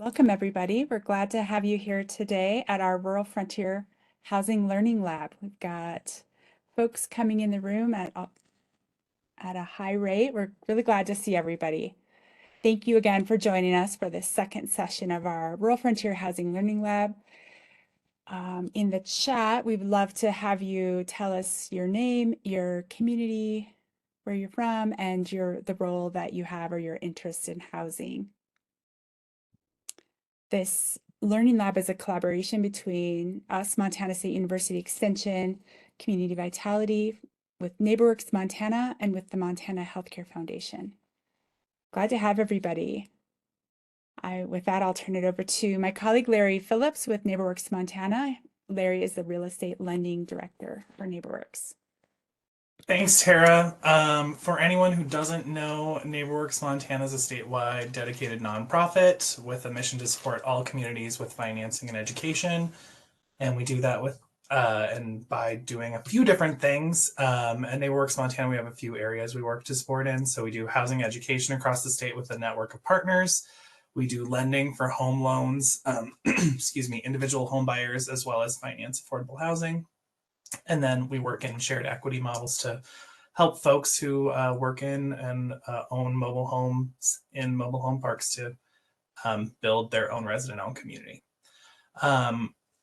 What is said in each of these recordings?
Welcome, everybody. We're glad to have you here today at our Rural Frontier Housing Learning Lab. We've got folks coming in the room at a high rate. We're really glad to see everybody. Thank you again for joining us for this second session of our Rural Frontier Housing Learning Lab. In the chat, we'd love to have you tell us your name, your community, where you're from, and the role that you have or your interest in housing. This Learning Lab is a collaboration between us, Montana State University Extension, Community Vitality, with NeighborWorks Montana, and with the Montana Healthcare Foundation. Glad to have everybody. With that, I'll turn it over to my colleague, Larry Phillips with NeighborWorks Montana. Larry is the Real Estate Lending Director for NeighborWorks. Thanks, Tara. For anyone who doesn't know, NeighborWorks Montana is a statewide dedicated nonprofit with a mission to support all communities with financing and education. And we do that by doing a few different things. At NeighborWorks Montana, we have a few areas we work to support in. So we do housing education across the state with a network of partners. We do lending for home loans, individual home buyers, as well as finance affordable housing. And then we work in shared equity models to help folks who work in and own mobile homes in mobile home parks to build their own resident-owned community.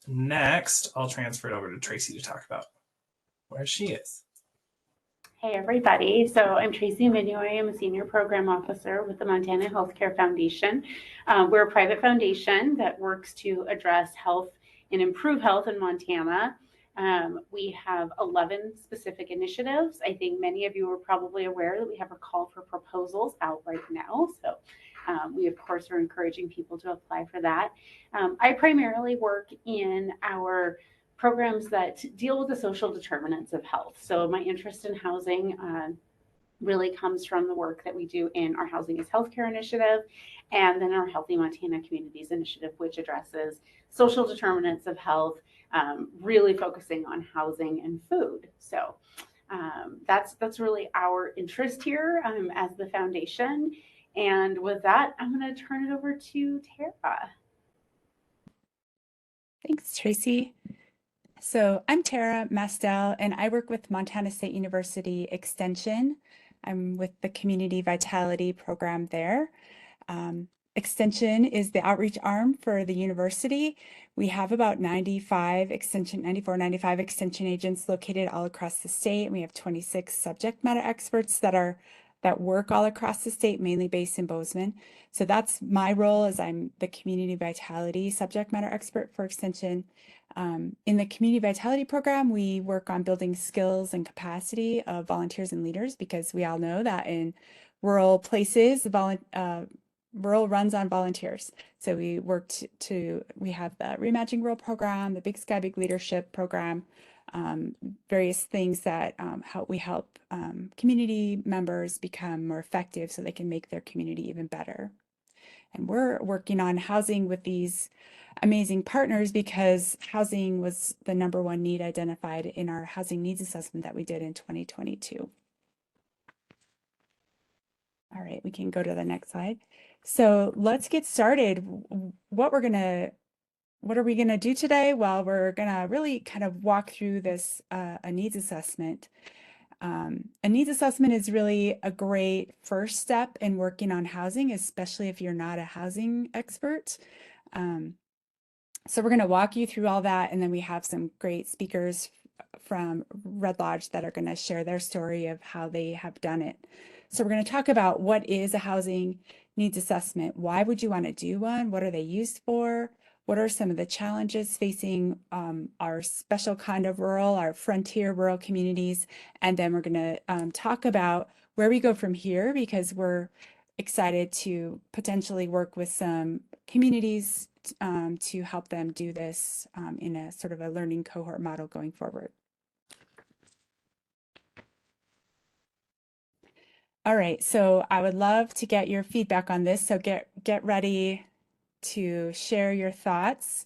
Next, I'll transfer it over to Tracy to talk about where she is. Hey everybody, so I'm Tracy Minoy. I'm a Senior Program Officer with the Montana Healthcare Foundation. We're a private foundation that works to address health and improve health in Montana. We have 11 specific initiatives. I think many of you are probably aware that we have a call for proposals out right now. So we, of course, are encouraging people to apply for that. I primarily work in our programs that deal with the social determinants of health. So my interest in housing really comes from the work that we do in our Housing is Healthcare initiative and then our Healthy Montana Communities initiative, which addresses social determinants of health, really focusing on housing and food. So that's really our interest here as the foundation. And with that, I'm going to turn it over to Tara. Thanks, Tracy. So I'm Tara Mastel, and I work with Montana State University Extension. I'm with the Community Vitality program there. Extension is the outreach arm for the university. We have about 94, 95 extension agents located all across the state. And we have 26 subject matter experts that work all across the state, mainly based in Bozeman. So that's my role, as I'm the Community Vitality subject matter expert for Extension. In the Community Vitality program, we work on building skills and capacity of volunteers and leaders, because we all know that in rural places, rural runs on volunteers. So we worked we have the Reimagining Rural program, the Big Sky Big Leadership program, various things that help community members become more effective so they can make their community even better. And we're working on housing with these amazing partners because housing was the #1 need identified in our housing needs assessment that we did in 2022. All right, we can go to the next slide. So let's get started. What are we gonna do today? Well, we're gonna really kind of walk through this a needs assessment. A needs assessment is really a great first step in working on housing, especially if you're not a housing expert. So we're going to walk you through all that, and then we have some great speakers from Red Lodge that are going to share their story of how they have done it. So we're going to talk about what is a housing needs assessment. Why would you want to do one? What are they used for? What are some of the challenges facing our special kind of rural, our frontier rural communities? And then we're going to talk about where we go from here, because we're excited to potentially work with some communities to help them do this in a sort of a learning cohort model going forward. All right, so I would love to get your feedback on this. So get ready to share your thoughts.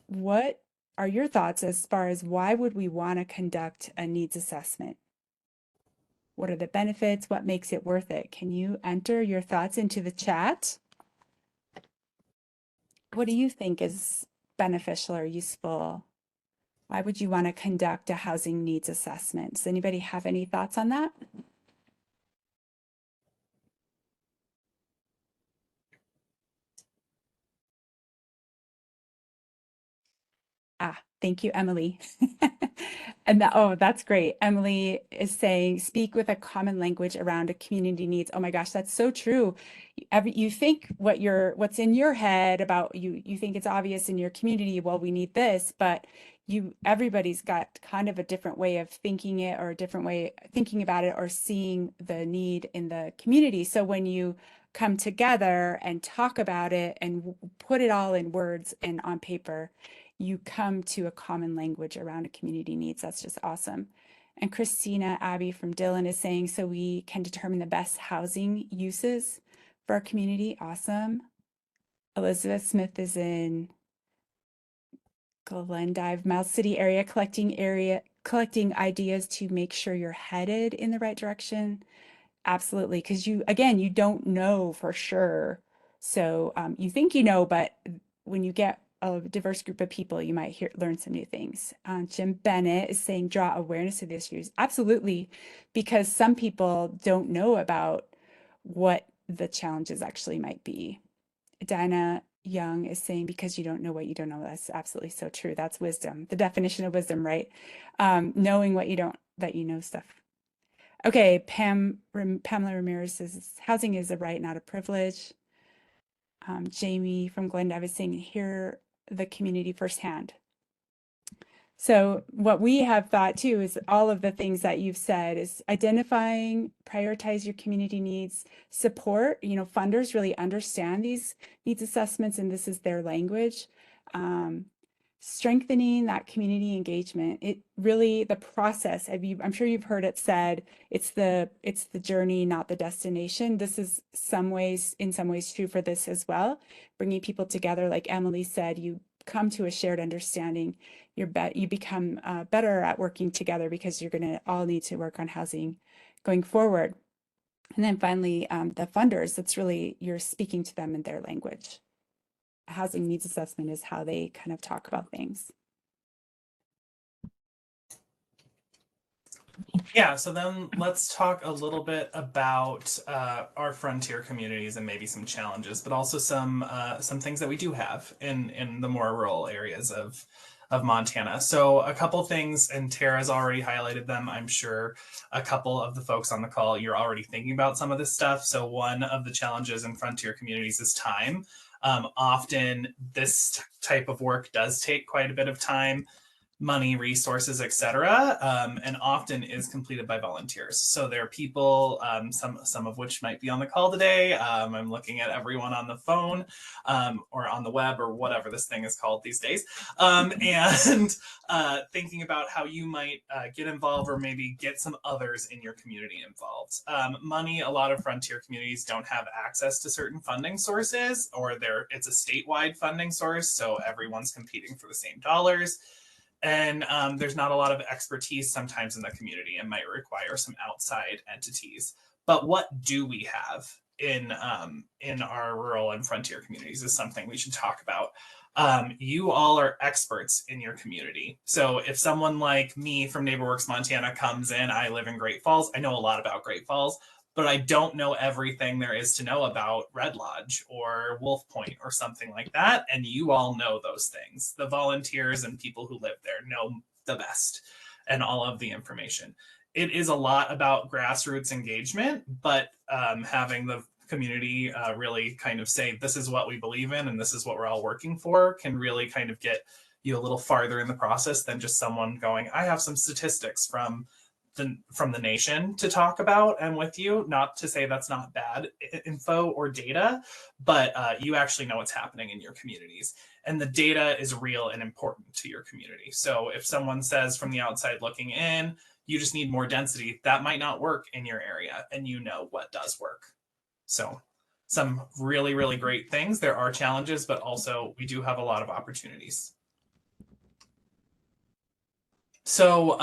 What are your thoughts as far as why would we want to conduct a needs assessment? What are the benefits? What makes it worth it? Can you enter your thoughts into the chat? what do you think is beneficial or useful? Why would you want to conduct a housing needs assessment? Does anybody have any thoughts on that? Ah, thank you, Emily. And oh, that's great. Emily is saying, speak with a common language around a community needs. Oh my gosh, that's so true. You think what's in your head about you think it's obvious in your community, well, we need this, but everybody's got kind of a different way of thinking it or a different way thinking about it or seeing the need in the community. So when you come together and talk about it and put it all in words and on paper, you come to a common language around a community needs. That's just awesome. And Christina Abby from Dillon is saying, so we can determine the best housing uses for our community. Awesome. Elizabeth Smith is in Glendive, Miles City area, collecting ideas to make sure you're headed in the right direction. Absolutely, because you don't know for sure. So you think you know, but when you get a diverse group of people, you might learn some new things. Jim Bennett is saying draw awareness of the issues. Absolutely, because some people don't know about what the challenges actually might be. Dinah Young is saying because you don't know what you don't know. That's absolutely so true. That's wisdom. The definition of wisdom, right? Knowing what you don't, that you know stuff. Okay, Pamela Ramirez says housing is a right, not a privilege. Jamie from Glendive is saying hear the community firsthand. So what we have thought too is all of the things that you've said is identifying, prioritize your community needs, support, funders really understand these needs assessments and this is their language. Strengthening that community engagement. It really, the process, I'm sure you've heard it said, it's the journey, not the destination. This is in some ways true for this as well. Bringing people together, like Emily said, you come to a shared understanding. You become better at working together because you're going to all need to work on housing going forward. And then finally, the funders, that's really, you're speaking to them in their language. A housing needs assessment is how they kind of talk about things. Yeah, so then let's talk a little bit about our frontier communities and maybe some challenges, but also some things that we do have in the more rural areas of Montana. So a couple things, and Tara's already highlighted them. I'm sure a couple of the folks on the call, you're already thinking about some of this stuff. So one of the challenges in frontier communities is time. Often this type of work does take quite a bit of time, money, resources, etc., and often is completed by volunteers. So there are people, some of which might be on the call today. I'm looking at everyone on the phone or on the web or whatever this thing is called these days, and thinking about how you might get involved or maybe get some others in your community involved. Money, a lot of frontier communities don't have access to certain funding sources, or it's a statewide funding source, so everyone's competing for the same dollars. And there's not a lot of expertise sometimes in the community and might require some outside entities. But what do we have in our rural and frontier communities is something we should talk about. You all are experts in your community. So if someone like me from NeighborWorks Montana comes in, I live in Great Falls, I know a lot about Great Falls, but I don't know everything there is to know about Red Lodge or Wolf Point or something like that. And you all know those things. The volunteers and people who live there know the best and all of the information. It is a lot about grassroots engagement, but having the community really kind of say, this is what we believe in and this is what we're all working for can really kind of get you a little farther in the process than just someone going, I have some statistics from the nation to talk about and with you. Not to say that's not bad info or data, but you actually know what's happening in your communities. And the data is real and important to your community. So if someone says from the outside looking in, you just need more density, that might not work in your area, and you know what does work. So some really, really great things. There are challenges, but also we do have a lot of opportunities. So,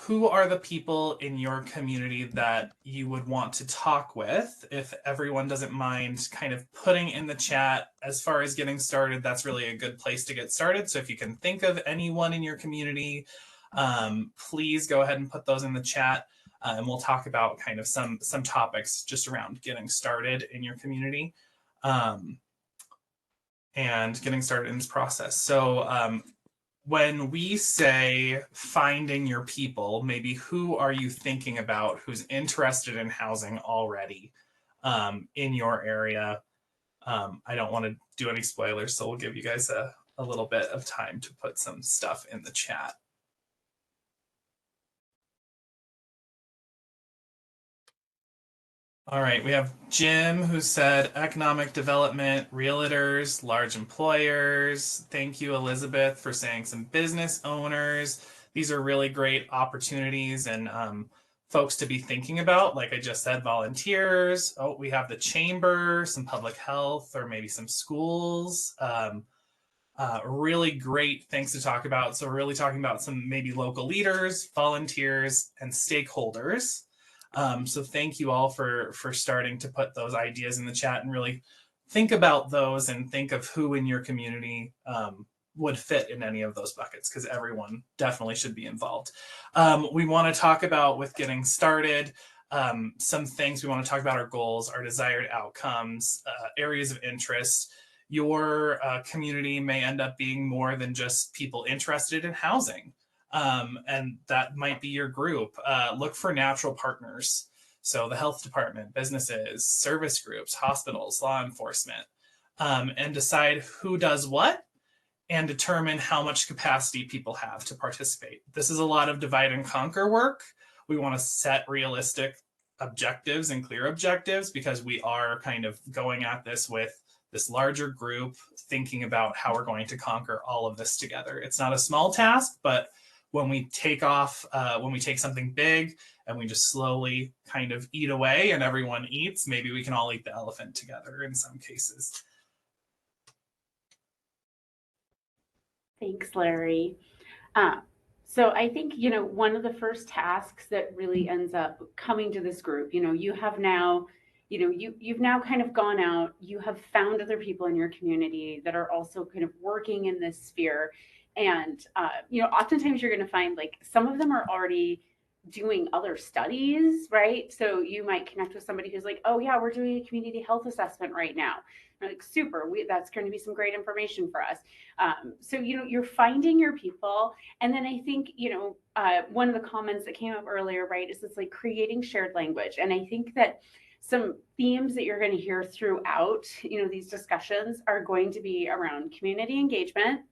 who are the people in your community that you would want to talk with? If everyone doesn't mind kind of putting in the chat as far as getting started, that's really a good place to get started. So if you can think of anyone in your community, please go ahead and put those in the chat. And we'll talk about kind of some topics just around getting started in your community, and getting started in this process. So when we say finding your people, maybe who are you thinking about who's interested in housing already in your area? I don't want to do any spoilers, so we'll give you guys a little bit of time to put some stuff in the chat. All right, we have Jim who said economic development, realtors, large employers. Thank you, Elizabeth, for saying some business owners. These are really great opportunities and folks to be thinking about. Like I just said, volunteers. Oh, we have the chamber, some public health, or maybe some schools. Really great things to talk about. So we're really talking about some maybe local leaders, volunteers, and stakeholders. So thank you all for starting to put those ideas in the chat and really think about those and think of who in your community would fit in any of those buckets, because everyone definitely should be involved. We want to talk about, with getting started, some things. We want to talk about our goals, our desired outcomes, areas of interest. Your community may end up being more than just people interested in housing. And that might be your group. Look for natural partners. So the health department, businesses, service groups, hospitals, law enforcement, and decide who does what and determine how much capacity people have to participate. This is a lot of divide and conquer work. We want to set realistic objectives and clear objectives, because we are kind of going at this with this larger group, thinking about how we're going to conquer all of this together. It's not a small task, but when we take off, when we take something big and we just slowly kind of eat away and everyone eats, maybe we can all eat the elephant together in some cases. Thanks, Larry. So I think, one of the first tasks that really ends up coming to this group, you have now, you've now kind of gone out, you have found other people in your community that are also kind of working in this sphere. And, oftentimes you're going to find like some of them are already doing other studies, right? So you might connect with somebody who's like, oh yeah, we're doing a community health assessment right now. You're like, super, that's going to be some great information for us. So, you're finding your people. And then I think, one of the comments that came up earlier, right, is it's like creating shared language. And I think that some themes that you're going to hear throughout, these discussions are going to be around community engagement,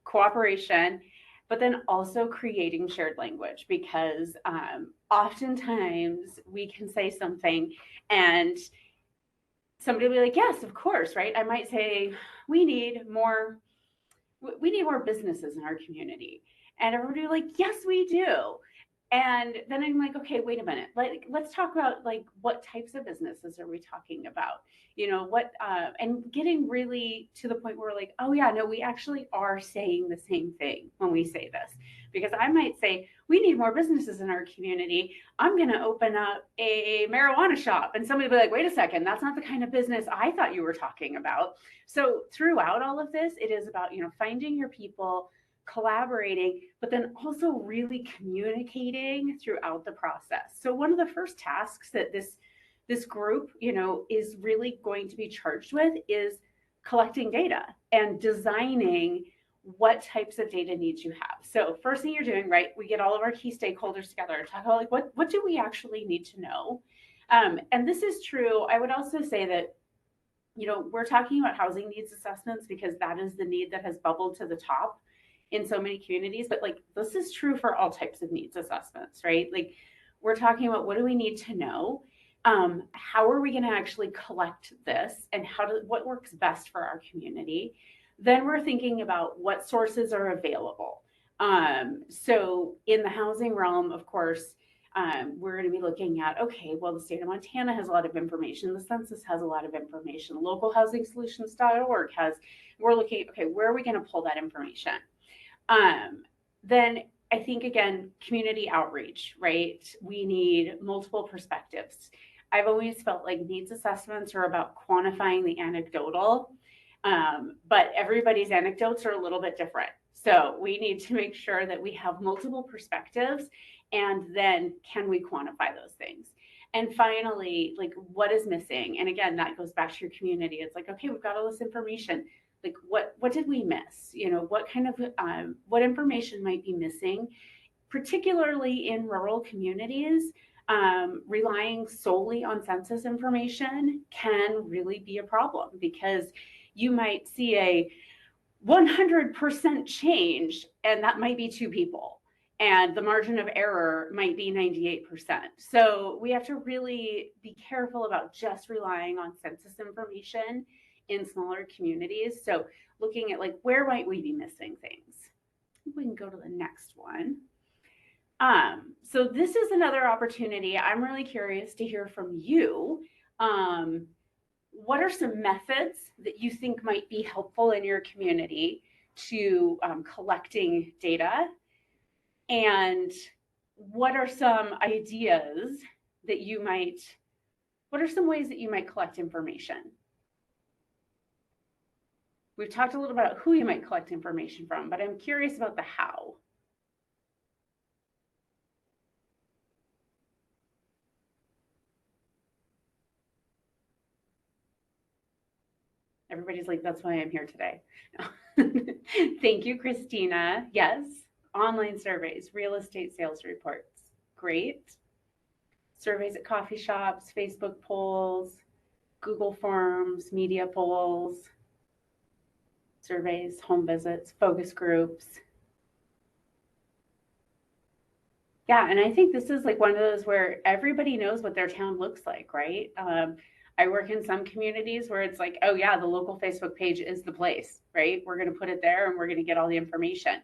cooperation, but then also creating shared language, because oftentimes we can say something and somebody will be like, yes, of course, right? I might say, we need more businesses in our community. And everybody will be like, yes, we do. And then I'm like, okay, wait a minute. Let's talk about what types of businesses are we talking about? And getting really to the point where we're like, oh yeah, no, we actually are saying the same thing when we say this. Because I might say, we need more businesses in our community. I'm going to open up a marijuana shop. And somebody will be like, wait a second, that's not the kind of business I thought you were talking about. So throughout all of this, it is about, finding your people, collaborating, but then also really communicating throughout the process. So one of the first tasks that this group, is really going to be charged with is collecting data and designing what types of data needs you have. So first thing you're doing, right, we get all of our key stakeholders together and talk about what do we actually need to know? And this is true. I would also say that, we're talking about housing needs assessments because that is the need that has bubbled to the top in so many communities, but this is true for all types of needs assessments, right? We're talking about what do we need to know? How are we going to actually collect this, and what works best for our community? Then we're thinking about what sources are available. So in the housing realm, of course, we're going to be looking at, okay, well, the state of Montana has a lot of information. The census has a lot of information. Localhousingsolutions.org we're looking at, okay, where are we going to pull that information? Then I think, again, community outreach, right? We need multiple perspectives. I've always felt like needs assessments are about quantifying the anecdotal, but everybody's anecdotes are a little bit different. So we need to make sure that we have multiple perspectives, and then can we quantify those things? And finally, like, what is missing? And again, that goes back to your community. It's like, okay, we've got all this information. Like, what did we miss? You know, what kind of what information might be missing, particularly in rural communities. Relying solely on census information can really be a problem, because you might see a 100% change, and that might be 2 people, and the margin of error might be 98%. So we have to really be careful about just relying on census information in smaller communities. So looking at, like, where might we be missing things? We can go to the next one. So this is another opportunity. I'm really curious to hear from you. What are some methods that you think might be helpful in your community to collecting data? And what are some ideas that you might, what are some ways that you might collect information? We've talked a little about who you might collect information from, but I'm curious about the how. Everybody's like, that's why I'm here today. Thank you, Christina. Yes, online surveys, real estate sales reports. Great. Surveys at coffee shops, Facebook polls, Google Forms, media polls, surveys, home visits, focus groups. Yeah, and I think this is like one of those where everybody knows what their town looks like, right? I work in some communities where it's like, oh yeah, the local Facebook page is the place, right? We're going to put it there and we're going to get all the information.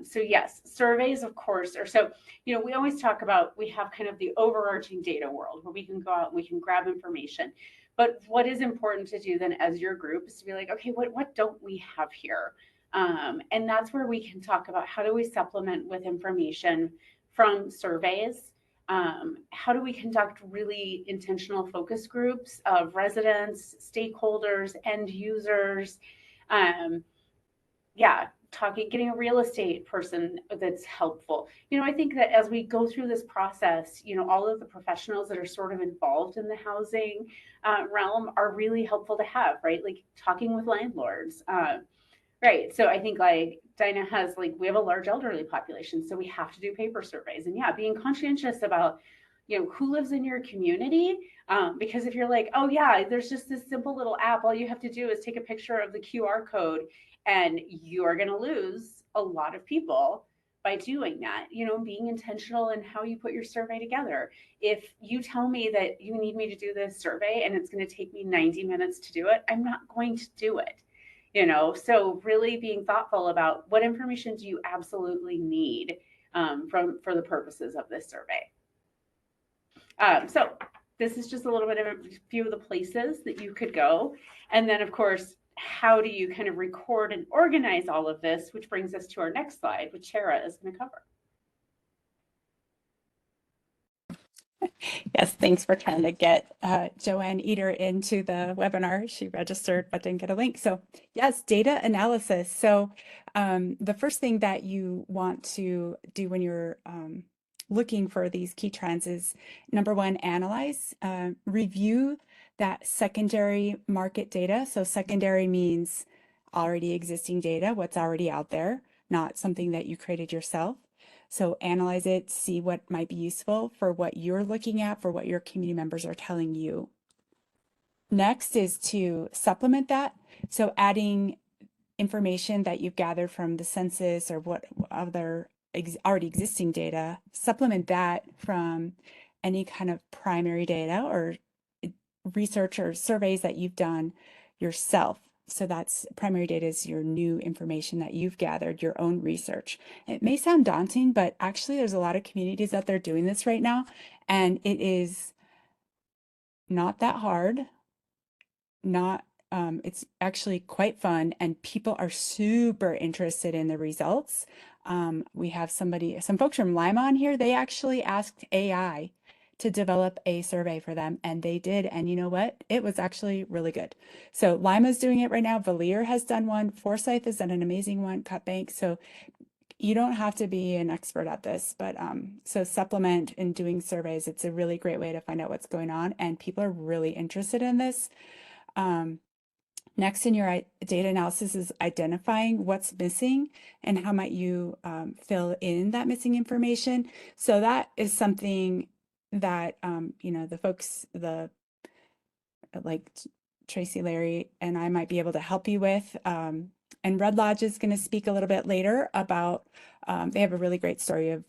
So yes, surveys, of course, or so, you know, we always talk about, we have kind of the overarching data world where we can go out and we can grab information. But what is important to do then as your group is to be like, okay, what don't we have here? And that's where we can talk about how do we supplement with information from surveys. How do we conduct really intentional focus groups of residents, stakeholders, end users? Yeah, getting a real estate person that's helpful. You know, I think that as we go through this process, you know, all of the professionals that are sort of involved in the housing realm are really helpful to have, right? Like talking with landlords. Right. So I think like Dinah has, like, we have a large elderly population, so we have to do paper surveys. And yeah, being conscientious about, you know, who lives in your community. Because if you're like, oh yeah, there's just this simple little app, all you have to do is take a picture of the QR code, and you are going to lose a lot of people by doing that. You know, being intentional in how you put your survey together. If you tell me that you need me to do this survey and it's going to take me 90 minutes to do it, I'm not going to do it. You know, so really being thoughtful about what information do you absolutely need for the purposes of this survey. So this is just a little bit of a few of the places that you could go. And then, of course, how do you kind of record and organize all of this, which brings us to our next slide, which Tara is going to cover. Yes, thanks for trying to get Joanne Eder into the webinar. She registered but didn't get a link. So yes, data analysis. So the first thing that you want to do when you're looking for these key trends is, number one, analyze, review that secondary market data. So secondary means already existing data, what's already out there, not something that you created yourself. So analyze it, see what might be useful for what you're looking at, for what your community members are telling you. Next is to supplement that. So adding information that you've gathered from the census or what other already existing data, supplement that from any kind of primary data or research or surveys that you've done yourself. So that's primary data is your new information that you've gathered, your own research. It may sound daunting, but actually there's a lot of communities out there doing this right now, and it is not that hard. It's actually quite fun, and people are super interested in the results. We have some folks from Lima on here. They actually asked AI to develop a survey for them, and they did. And you know what? It was actually really good. So Lima's doing it right now. Valier has done one. Forsyth has done an amazing one. Cutbank. So you don't have to be an expert at this, but so supplement in doing surveys. It's a really great way to find out what's going on, and people are really interested in this. Next in your data analysis is identifying what's missing and how might you fill in that missing information. So that is something that, you know, the folks, like Tracy, Larry, and I might be able to help you with. And Red Lodge is going to speak a little bit later about, they have a really great story of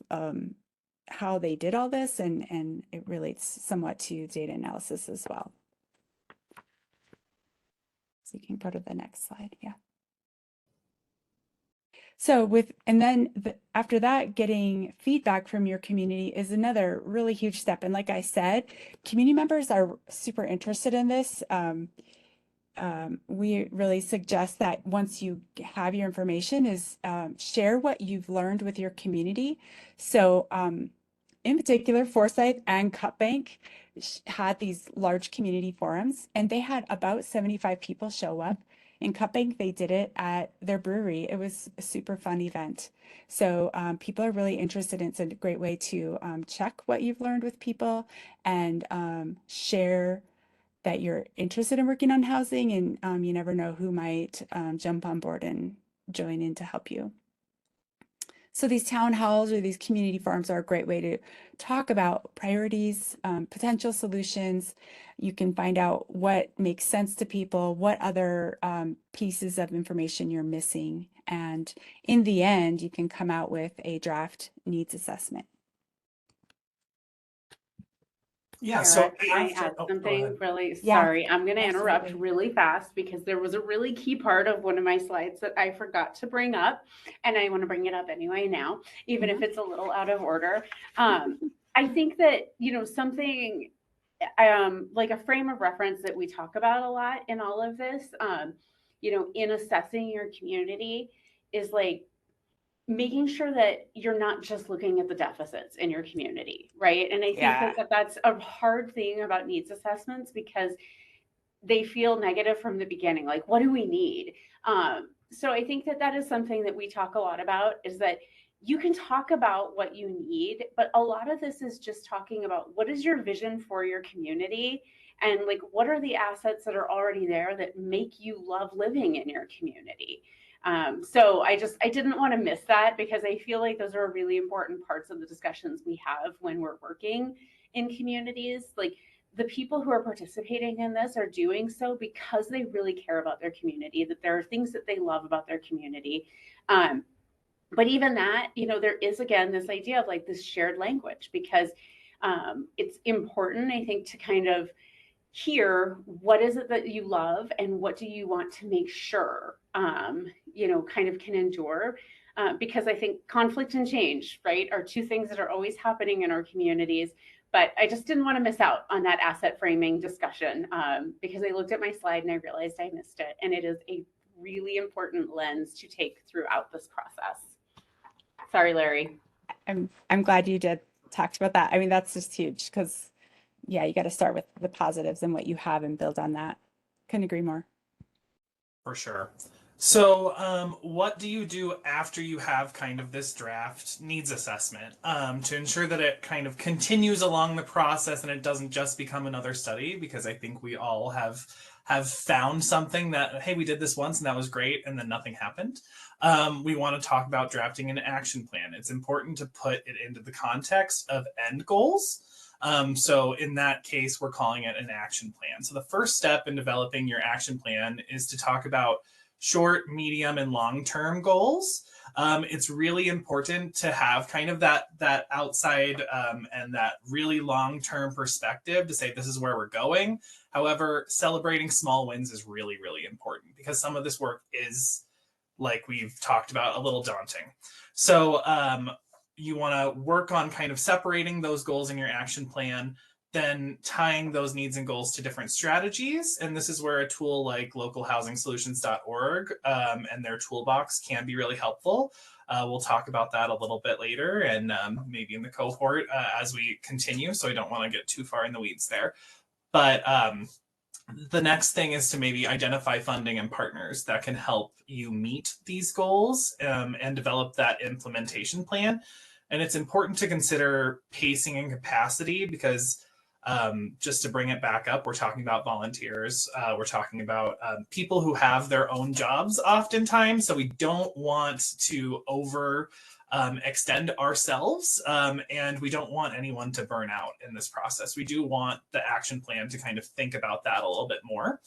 how they did all this, and it relates somewhat to data analysis as well. So you can go to the next slide. Yeah. So and then after that, getting feedback from your community is another really huge step. And like I said, community members are super interested in this. We really suggest that once you have your information is share what you've learned with your community. So in particular, Forsyth and Cutbank had these large community forums, and they had about 75 people show up. In Cutbank, they did it at their brewery. It was a super fun event. So people are really interested. It's a great way to check what you've learned with people and share that you're interested in working on housing, and you never know who might jump on board and join in to help you. So these town halls or these community forums are a great way to talk about priorities, potential solutions. You can find out what makes sense to people, what other pieces of information you're missing. And in the end, you can come out with a draft needs assessment. Yeah, Sarah, so can I after, add go something ahead. really? Yeah, Sorry, I'm going to interrupt absolutely. really fast because there was a really key part of one of my slides that I forgot to bring up, and I want to bring it up anyway now, even if it's a little out of order. I think that, you know, something like a frame of reference that we talk about a lot in all of this, you know, in assessing your community is like making sure that you're not just looking at the deficits in your community, right? And I think that that's a hard thing about needs assessments because they feel negative from the beginning. Like, what do we need? So I think that that is something that we talk a lot about, is that you can talk about what you need, but a lot of this is just talking about what is your vision for your community, and like what are the assets that are already there that make you love living in your community. So I didn't want to miss that because I feel like those are really important parts of the discussions we have when we're working in communities. Like, the people who are participating in this are doing so because they really care about their community, that there are things that they love about their community. But even that, you know, there is, again, this idea of like this shared language, because it's important, I think, to kind of hear what is it that you love and what do you want to make sure, you know, kind of can endure. Because I think conflict and change, right, are two things that are always happening in our communities. But I just didn't want to miss out on that asset framing discussion, because I looked at my slide and I realized I missed it. And it is a really important lens to take throughout this process. Sorry, Larry. I'm glad you did talk about that. I mean, that's just huge because, yeah, you got to start with the positives and what you have and build on that. Couldn't agree more. For sure. So, what do you do after you have kind of this draft needs assessment to ensure that it kind of continues along the process and it doesn't just become another study? Because I think we all have found something that, hey, we did this once and that was great, and then nothing happened. We want to talk about drafting an action plan. It's important to put it into the context of end goals. So in that case, we're calling it an action plan. So the first step in developing your action plan is to talk about short, medium, and long-term goals. It's really important to have kind of that outside and that really long-term perspective to say this is where we're going. However, celebrating small wins is really, really important because some of this work is, like we've talked about, a little daunting. So you want to work on kind of separating those goals in your action plan, then tying those needs and goals to different strategies. And this is where a tool like localhousingsolutions.org and their toolbox can be really helpful. We'll talk about that a little bit later and maybe in the cohort as we continue. So I don't want to get too far in the weeds there. But the next thing is to maybe identify funding and partners that can help you meet these goals and develop that implementation plan. And it's important to consider pacing and capacity because just to bring it back up, we're talking about volunteers. We're talking about people who have their own jobs oftentimes. So we don't want to extend ourselves and we don't want anyone to burn out in this process. We do want the action plan to kind of think about that a little bit more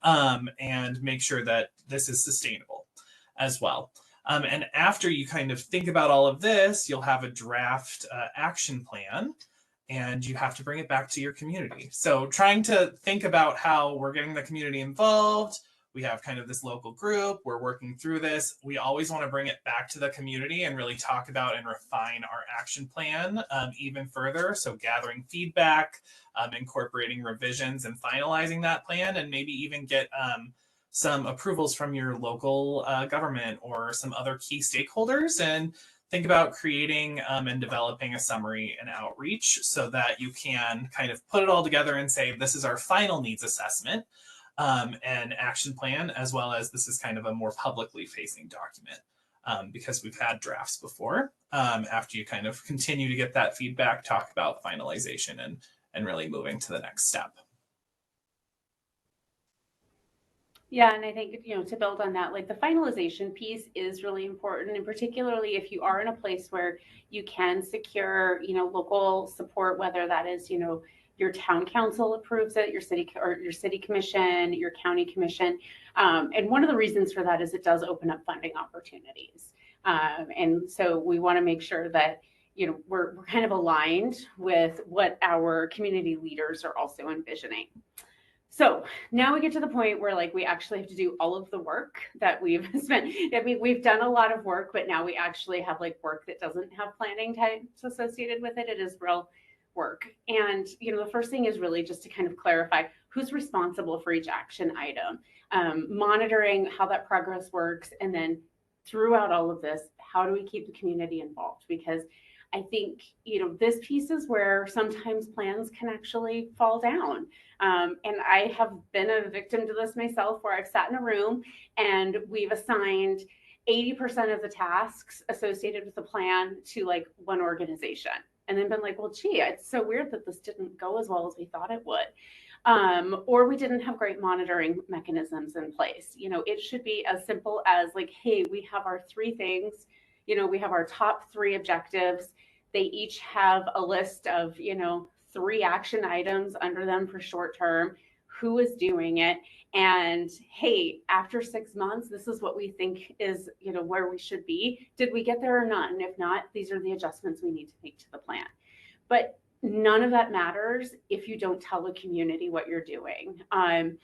and make sure that this is sustainable as well. And after you kind of think about all of this, you'll have a draft action plan and you have to bring it back to your community. So trying to think about how we're getting the community involved. We have kind of this local group. We're working through this. We always want to bring it back to the community and really talk about and refine our action plan even further. So gathering feedback, incorporating revisions and finalizing that plan, and maybe even get some approvals from your local government or some other key stakeholders, and think about creating and developing a summary and outreach so that you can kind of put it all together and say, this is our final needs assessment and action plan, as well as this is kind of a more publicly facing document because we've had drafts before. After you kind of continue to get that feedback, talk about finalization and really moving to the next step. Yeah, and I think, to build on that, like the finalization piece is really important, and particularly if you are in a place where you can secure, local support, whether that is, your town council approves it, your city commission, your county commission. And one of the reasons for that is it does open up funding opportunities. And so we want to make sure that, we're kind of aligned with what our community leaders are also envisioning. So now we get to the point where we actually have to do all of the work that we've spent. I mean, we've done a lot of work, but now we actually have work that doesn't have planning types associated with it. It is real work. And, the first thing is really just to kind of clarify who's responsible for each action item, monitoring how that progress works. And then throughout all of this, how do we keep the community involved? Because I think, this piece is where sometimes plans can actually fall down. And I have been a victim to this myself, where I've sat in a room and we've assigned 80% of the tasks associated with the plan to one organization. And then been well, gee, it's so weird that this didn't go as well as we thought it would. Or we didn't have great monitoring mechanisms in place. It should be as simple as hey, we have our 3 things. We have our top 3 objectives. They each have a list of, 3 action items under them for short term. Who is doing it? And hey, after 6 months, this is what we think is, where we should be. Did we get there or not? And if not, these are the adjustments we need to make to the plan. But none of that matters if you don't tell the community what you're doing. I'm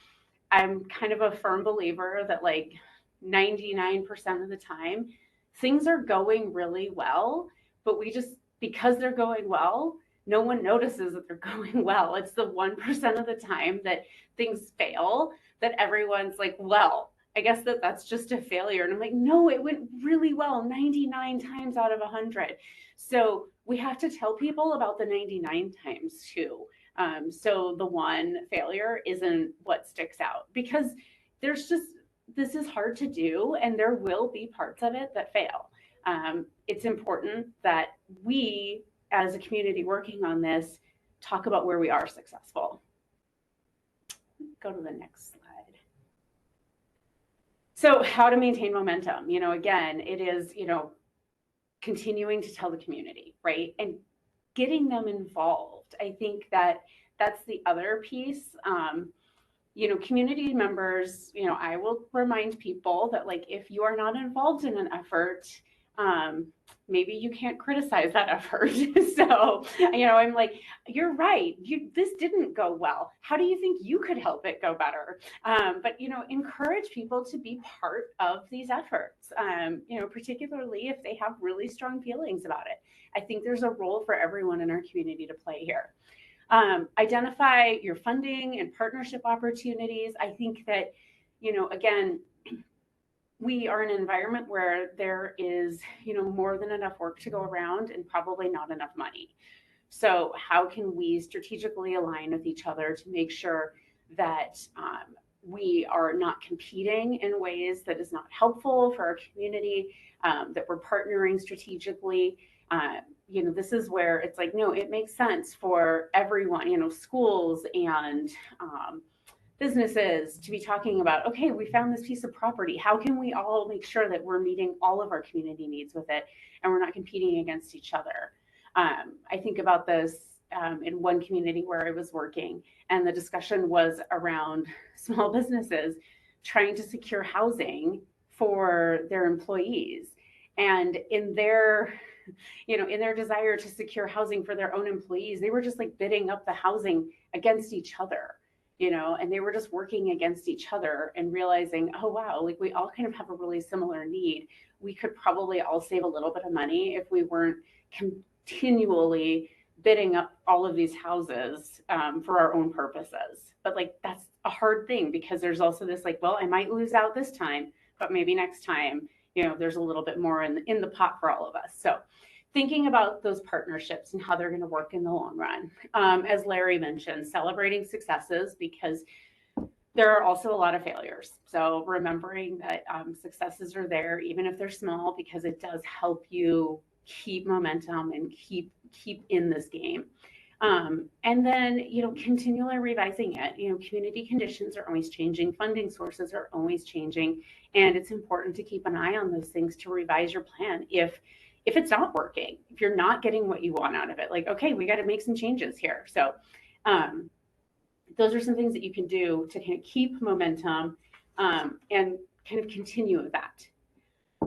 kind of a firm believer that 99% of the time, things are going really well, but because they're going well, no one notices that they're going well. It's the 1% of the time that things fail that everyone's well, I guess that's just a failure. And I'm no, it went really well 99 times out of 100. So we have to tell people about the 99 times too. So the one failure isn't what sticks out, because this is hard to do and there will be parts of it that fail. It's important that we, as a community working on this, talk about where we are successful. Go to the next slide. So how to maintain momentum? Again, it is, continuing to tell the community, right? And getting them involved. I think that's the other piece. Community members, I will remind people that if you are not involved in an effort, maybe you can't criticize that effort. So, I'm you're right. This didn't go well. How do you think you could help it go better? But, encourage people to be part of these efforts, particularly if they have really strong feelings about it. I think there's a role for everyone in our community to play here. Identify your funding and partnership opportunities. I think that, again, we are in an environment where there is, more than enough work to go around and probably not enough money. So how can we strategically align with each other to make sure that we are not competing in ways that is not helpful for our community, that we're partnering strategically. This is where it's like, no, it makes sense for everyone, schools and businesses to be talking about, okay, we found this piece of property. How can we all make sure that we're meeting all of our community needs with it and we're not competing against each other? I think about this in one community where I was working, and the discussion was around small businesses trying to secure housing for their employees. And in their desire to secure housing for their own employees, they were just like bidding up the housing against each other, and they were just working against each other and realizing, oh, wow, like we all kind of have a really similar need. We could probably all save a little bit of money if we weren't continually bidding up all of these houses for our own purposes. But like, that's a hard thing because there's also this like, well, I might lose out this time, but maybe next time, there's a little bit more in the pot for all of us. So thinking about those partnerships and how they're going to work in the long run. As Larry mentioned, celebrating successes, because there are also a lot of failures. So remembering that successes are there, even if they're small, because it does help you keep momentum and keep in this game. And then, continually revising it. Community conditions are always changing, funding sources are always changing, and it's important to keep an eye on those things to revise your plan if it's not working, if you're not getting what you want out of it. Like, okay, we got to make some changes here. So those are some things that you can do to kind of keep momentum and kind of continue with that.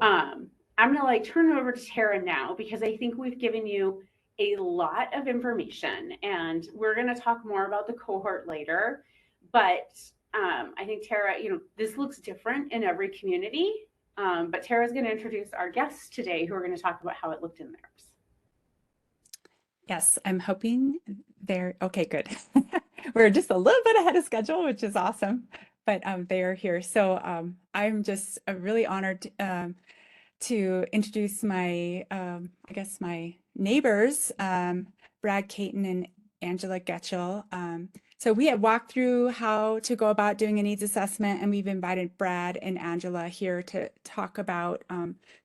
I'm gonna turn it over to Tara now, because I think we've given you a lot of information, and we're gonna talk more about the cohort later. But I think Tara, this looks different in every community. But Tara's gonna introduce our guests today who are gonna talk about how it looked in theirs. Yes, I'm hoping they're okay, good. We're just a little bit ahead of schedule, which is awesome, but they are here. So I'm just really honored to introduce my, I guess my neighbors, Brad, Caton, and Angela Getchell. So we have walked through how to go about doing a needs assessment, and we've invited Brad and Angela here to talk about,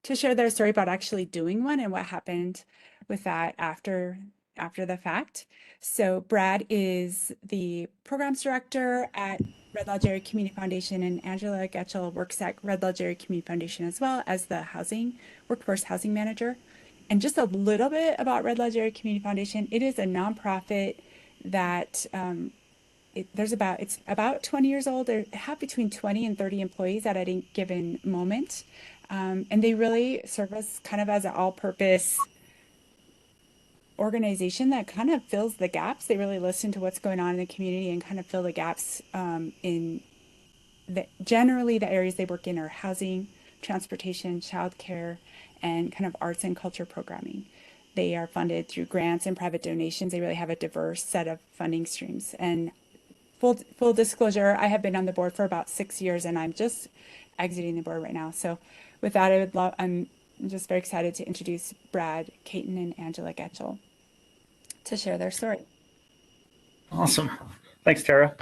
to share their story about actually doing one and what happened with that after the fact. So Brad is the programs director at Red Lodge Area Community Foundation, and Angela Getchell works at Red Lodge Area Community Foundation as well as the workforce housing manager. And just a little bit about Red Lodge Area Community Foundation. It is a nonprofit that it's about 20 years old. They have between 20 and 30 employees at any given moment. And they really serve us kind of as an all-purpose organization that kind of fills the gaps. They really listen to what's going on in the community and kind of fill the gaps in generally the areas they work in are housing, transportation, childcare, and kind of arts and culture programming. They are funded through grants and private donations. They really have a diverse set of funding streams. And full disclosure, I have been on the board for about 6 years, and I'm just exiting the board right now. So with that, I'm just very excited to introduce Brad, Caton, and Angela Getchell to share their story. Awesome. Thanks, Tara.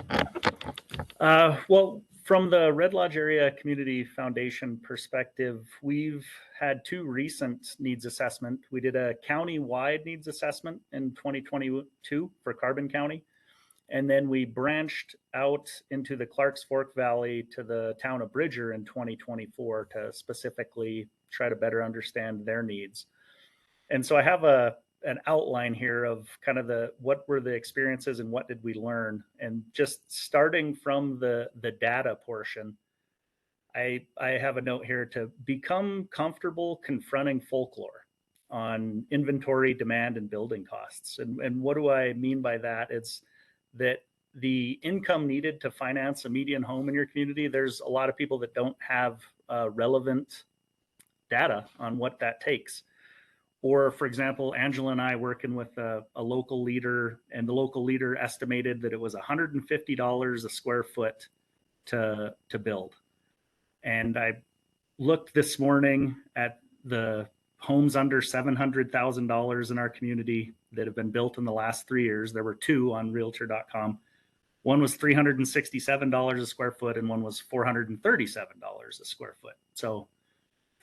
Well, from the Red Lodge Area Community Foundation perspective, we've had 2 recent needs assessment. We did a county-wide needs assessment in 2022 for Carbon County. And then we branched out into the Clarks Fork Valley to the town of Bridger in 2024 to specifically try to better understand their needs. And so I have an outline here of kind of what were the experiences and what did we learn. And just starting from the data portion, I have a note here to become comfortable confronting folklore on inventory, demand, and building costs. And what do I mean by that? It's that the income needed to finance a median home in your community, there's a lot of people that don't have relevant data on what that takes. Or, for example, Angela and I working with a local leader, and the local leader estimated that it was $150 a square foot to build. And I looked this morning at the homes under $700,000 in our community that have been built in the last 3 years. There were 2 on realtor.com. One was $367 a square foot and one was $437 a square foot. So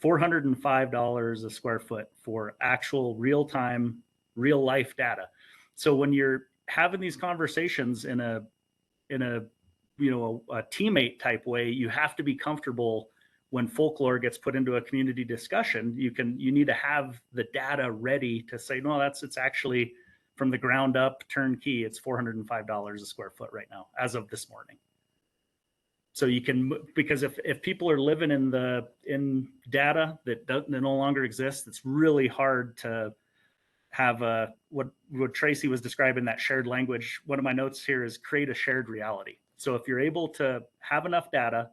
$405 a square foot for actual real-time, real-life data. So when you're having these conversations in a teammate type way, you have to be comfortable when folklore gets put into a community discussion. You need to have the data ready to say, no, it's actually from the ground up turnkey. It's $405 a square foot right now, as of this morning. So you can, because if people are living in data that no longer exists, it's really hard to have what Tracy was describing, that shared language. One of my notes here is create a shared reality. So if you're able to have enough data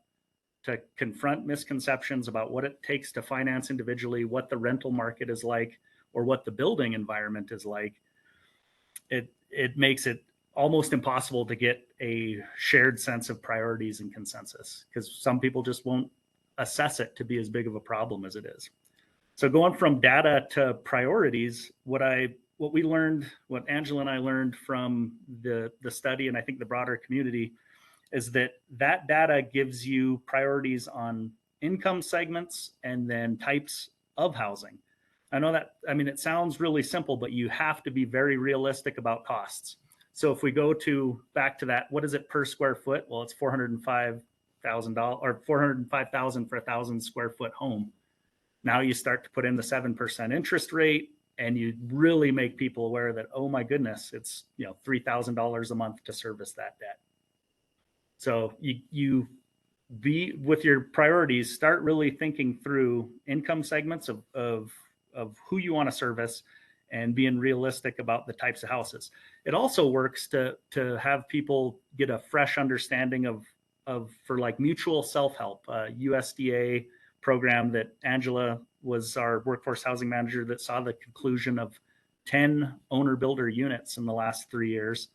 to confront misconceptions about what it takes to finance individually, what the rental market is like, or what the building environment is like, it makes it almost impossible to get a shared sense of priorities and consensus, because some people just won't assess it to be as big of a problem as it is. So going from data to priorities, what we learned, what Angela and I learned from the study, and I think the broader community, is that data gives you priorities on income segments and then types of housing. I know that, it sounds really simple, but you have to be very realistic about costs. So if we go back to that, what is it per square foot? Well, it's $405,000 or $405,000 for a 1,000 square foot home. Now you start to put in the 7% interest rate, and you really make people aware that, oh my goodness, it's $3,000 a month to service that debt. So you be with your priorities, start really thinking through income segments of who you want to service, and being realistic about the types of houses. It also works to have people get a fresh understanding of for like mutual self-help, USDA program that Angela was our workforce housing manager that saw the conclusion of 10 owner builder units in the last 3 years.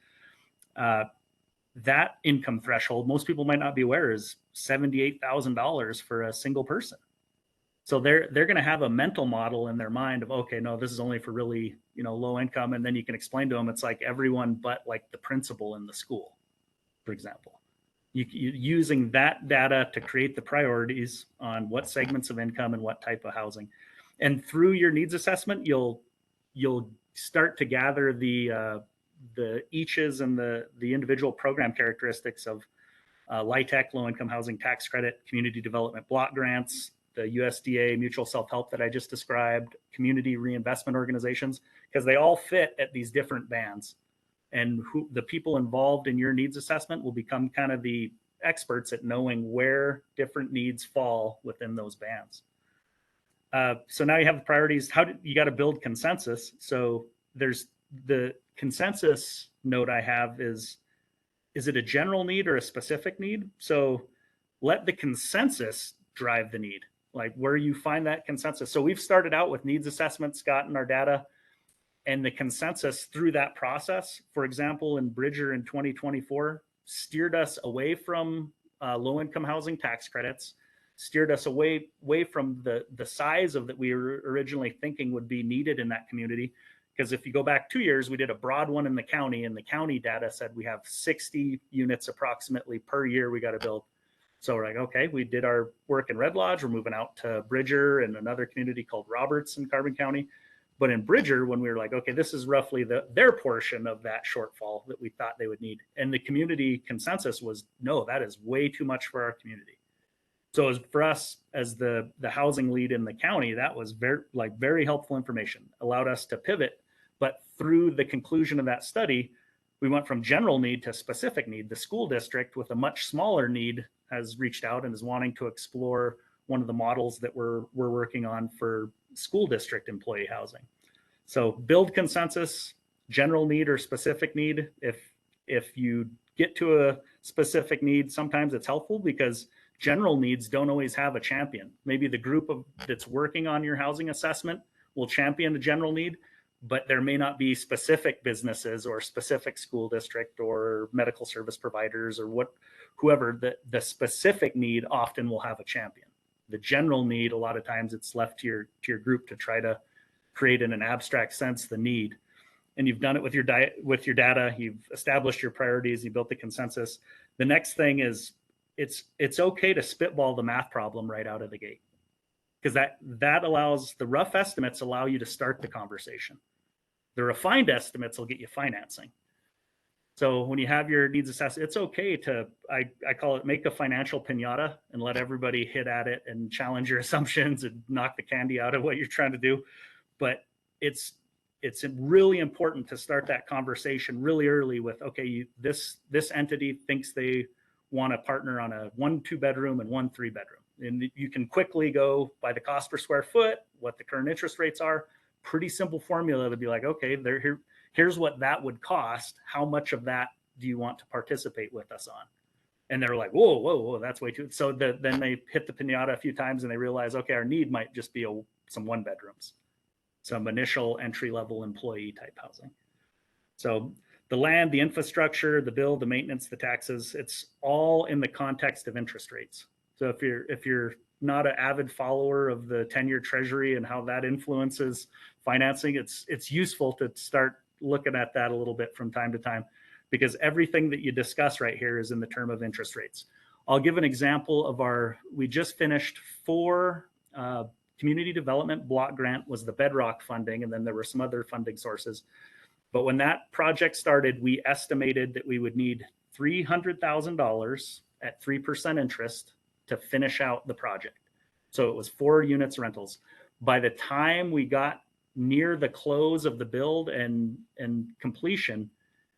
That income threshold, most people might not be aware, is $78,000 for a single person. So they're going to have a mental model in their mind of, okay, no, this is only for really, low income. And then you can explain to them, it's like everyone but like the principal in the school, for example. You using that data to create the priorities on what segments of income and what type of housing. And through your needs assessment, you'll start to gather the eaches and the individual program characteristics of LIHTC, low income housing tax credit, community development block grants, the USDA mutual self-help that I just described, community reinvestment organizations, because they all fit at these different bands. And the people involved in your needs assessment will become kind of the experts at knowing where different needs fall within those bands. So now you have the priorities. You got to build consensus. So there's the consensus note I have is it a general need or a specific need? So let the consensus drive the need, like where you find that consensus. So we've started out with needs assessments, Scott, in our data, and the consensus through that process, for example, in Bridger in 2024, steered us away from low-income housing tax credits, steered us away from the size of that we were originally thinking would be needed in that community. Because if you go back 2 years, we did a broad one in the county, and the county data said we have 60 units approximately per year we got to build. So we're like, okay, we did our work in Red Lodge. We're moving out to Bridger and another community called Roberts in Carbon County. But in Bridger, when we were like, okay, this is roughly their portion of that shortfall that we thought they would need. And the community consensus was, no, that is way too much for our community. So as for us as the housing lead in the county, that was very helpful information, allowed us to pivot. But through the conclusion of that study, we went from general need to specific need. The school district with a much smaller need has reached out and is wanting to explore one of the models that we're working on for school district employee housing. So build consensus, general need or specific need. If you get to a specific need, sometimes it's helpful because general needs don't always have a champion. Maybe the group that's working on your housing assessment will champion the general need, but there may not be specific businesses or specific school district or medical service providers or whoever the specific need often will have a champion the general need, a lot of times it's left to your group to try to create in an abstract sense the need. And you've done it with your data, you've established your priorities, you built the consensus. The next thing is it's okay to spitball the math problem right out of the gate, because that allows, the rough estimates allow you to start the conversation. The refined estimates will get you financing. So when you have your needs assessment, it's okay to, I call it, make a financial piñata and let everybody hit at it and challenge your assumptions and knock the candy out of what you're trying to do. But it's really important to start that conversation really early with, okay, this entity thinks they want to partner on a 1 2-bedroom and 1 3-bedroom. And you can quickly go by the cost per square foot, what the current interest rates are. Pretty simple formula to be like, okay, here's what that would cost. How much of that do you want to participate with us on? And they're like, whoa, that's way too. So then they hit the piñata a few times and they realize, okay, our need might just be some 1-bedrooms, some initial entry-level employee type housing. So the land, the infrastructure, the bill, the maintenance, the taxes, it's all in the context of interest rates. So if you're not an avid follower of the 10-year treasury and how that influences financing, it's useful to start looking at that a little bit from time to time, because everything that you discuss right here is in the term of interest rates. I'll give an example of we just finished 4 community development block grant was the bedrock funding, and then there were some other funding sources. But when that project started, we estimated that we would need $300,000 at 3% interest to finish out the project. So it was 4 units rentals. By the time we got near the close of the build and completion,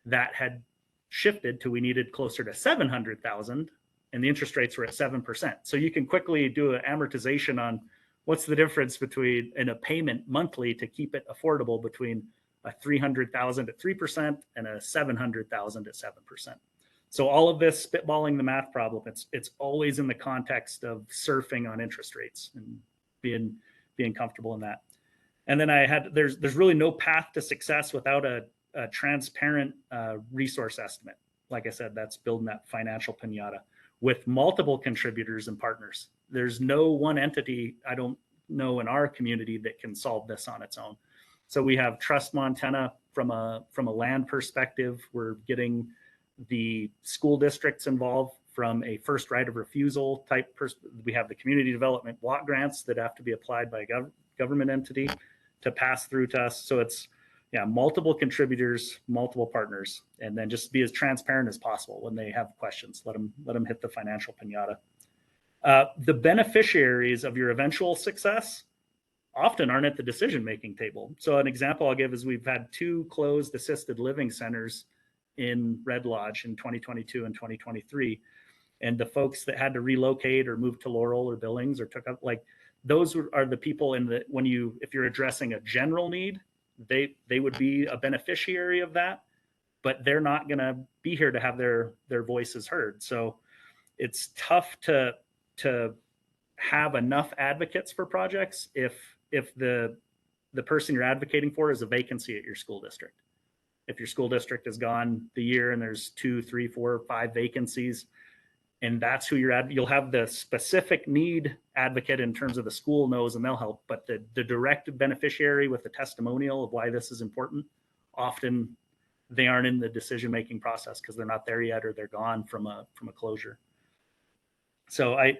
that had shifted to we needed closer to 700,000, and the interest rates were at 7%. So you can quickly do an amortization on what's the difference between in a payment monthly to keep it affordable between a 300,000 at 3% and a 700,000 at 7%. So all of this spitballing the math problem, it's always in the context of surfing on interest rates and being comfortable in that. And then there's really no path to success without a transparent resource estimate. Like I said, that's building that financial piñata with multiple contributors and partners. There's no one entity, I don't know, in our community that can solve this on its own. So we have Trust Montana from a land perspective. We're getting the school districts involved from a first right of refusal type. We have the community development block grants that have to be applied by a government entity to pass through to us. So it's multiple contributors, multiple partners, and then just be as transparent as possible when they have questions. Let them hit the financial piñata. The beneficiaries of your eventual success often aren't at the decision-making table. So an example I'll give is we've had 2 closed assisted living centers in Red Lodge in 2022 and 2023. And the folks that had to relocate or move to Laurel or Billings or took up, like, those are the people if you're addressing a general need, they would be a beneficiary of that, but they're not going to be here to have their voices heard. So it's tough to have enough advocates for projects if the person you're advocating for is a vacancy at your school district. If your school district has gone the year and there's 2, 3, 4, 5 vacancies, and that's who you'll have the specific need advocate in terms of the school knows and they'll help, but the direct beneficiary with the testimonial of why this is important, often they aren't in the decision-making process because they're not there yet or they're gone from a closure. So I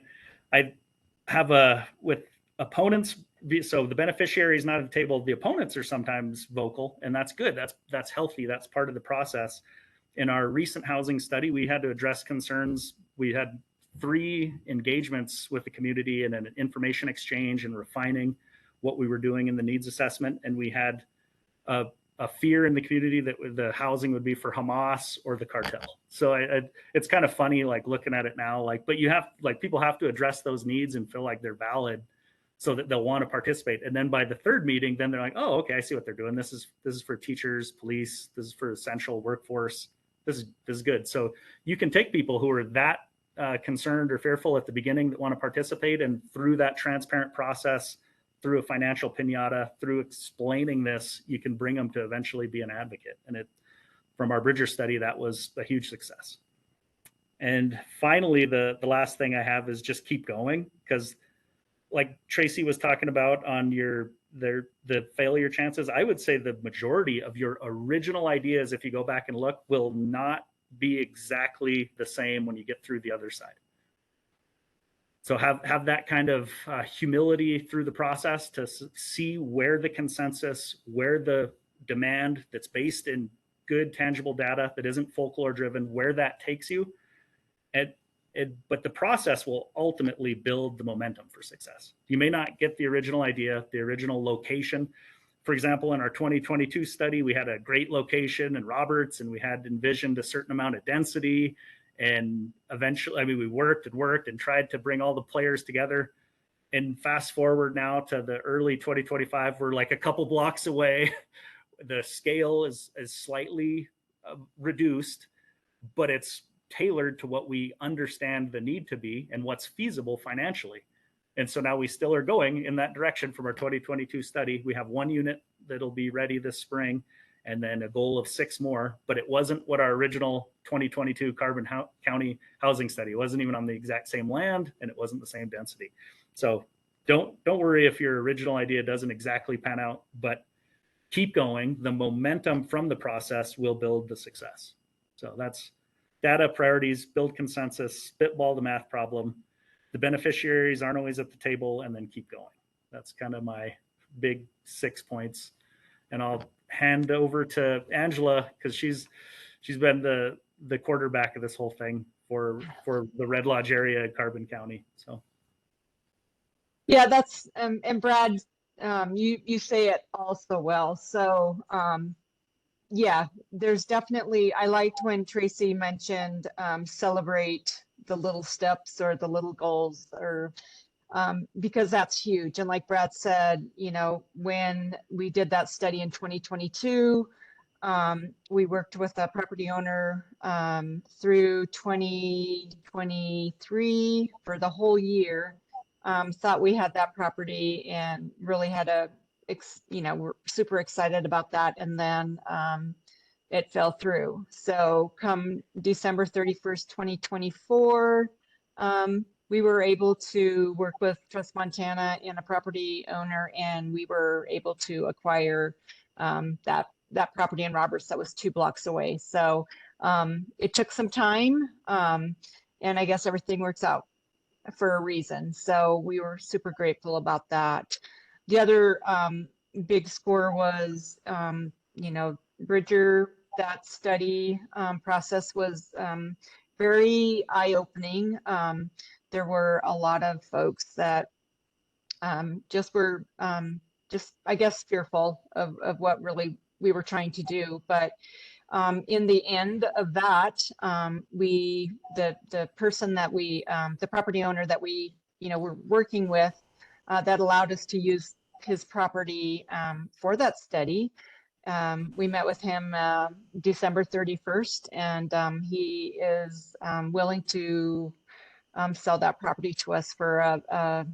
have with opponents, so the beneficiary is not at the table. The opponents are sometimes vocal, and that's good. That's healthy. That's part of the process. In our recent housing study, we had to address concerns. We had 3 engagements with the community and an information exchange and refining what we were doing in the needs assessment. And we had a fear in the community that the housing would be for Hamas or the cartel. So it's kind of funny, like looking at it now, but people have to address those needs and feel like they're valid so that they'll want to participate. And then by the 3rd meeting, then they're like, oh, okay, I see what they're doing. This is for teachers, police, this is for essential workforce. This is good. So you can take people who are that concerned or fearful at the beginning that want to participate, and through that transparent process, through a financial piñata, through explaining this, you can bring them to eventually be an advocate. And from our Bridger study, that was a huge success. And finally, the last thing I have is just keep going, because like Tracy was talking about on the failure chances, I would say the majority of your original ideas, if you go back and look, will not be exactly the same when you get through the other side. So have that kind of humility through the process to see where the consensus, where the demand that's based in good tangible data that isn't folklore driven, where that takes you. But the process will ultimately build the momentum for success. You may not get the original idea, the original location. For example, in our 2022 study, we had a great location in Roberts, and we had envisioned a certain amount of density. And eventually, I mean, we worked and tried to bring all the players together. And fast forward now to the early 2025, we're like a couple blocks away. The scale is slightly reduced, but it's tailored to what we understand the need to be and what's feasible financially. And so now we still are going in that direction from our 2022 study. We have 1 unit that'll be ready this spring, and then a goal of 6 more. But it wasn't what our original 2022 Carbon County housing study. It wasn't even on the exact same land, and it wasn't the same density. So don't worry if your original idea doesn't exactly pan out, but keep going. The momentum from the process will build the success. So that's data, priorities, build consensus, spitball the math problem. The beneficiaries aren't always at the table, and then keep going. That's kind of my big 6 points. And I'll hand over to Angela, because she's been the quarterback of this whole thing for the Red Lodge area in Carbon County. So yeah, that's and Brad, you say it all so well. So yeah, there's definitely, I liked when Tracy mentioned celebrate the little steps or the little goals, or because that's huge. And like Brad said, you know, when we did that study in 2022, we worked with a property owner through 2023 for the whole year. Thought we had that property and really had you know, we're super excited about that. And then it fell through. So come December 31st, 2024, we were able to work with Trust Montana and a property owner, and we were able to acquire that property in Roberts that was 2 blocks away. So it took some time, and I guess everything works out for a reason. So we were super grateful about that. The other big score was, you know, Bridger. That study process was very eye-opening. There were a lot of folks that just were just, I guess, fearful of what really we were trying to do. But in the end of that, the person that we, the property owner that we, you know, were working with, that allowed us to use his property for that study. We met with him December 31st, and he is willing to sell that property to us for a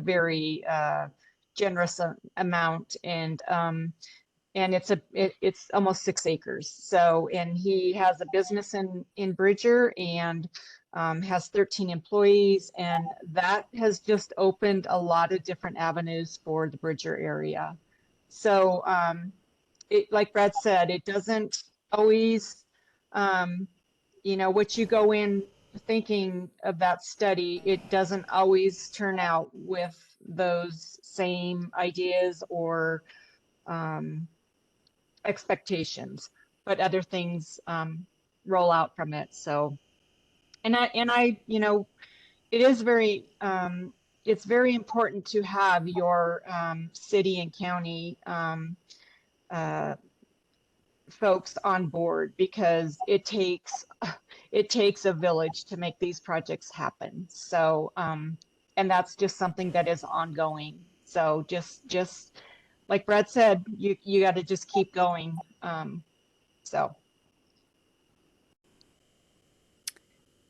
very generous amount, and it's almost 6 acres. So, and he has a business in Bridger, and has 13 employees, and that has just opened a lot of different avenues for the Bridger area. So like Brad said, it doesn't always, you know, what you go in thinking of that study, it doesn't always turn out with those same ideas or expectations, but other things roll out from it. So, and I, you know, it is very, it's very important to have your city and county folks on board, because it takes a village to make these projects happen. So, and that's just something that is ongoing. So just like Brad said, you got to just keep going. So.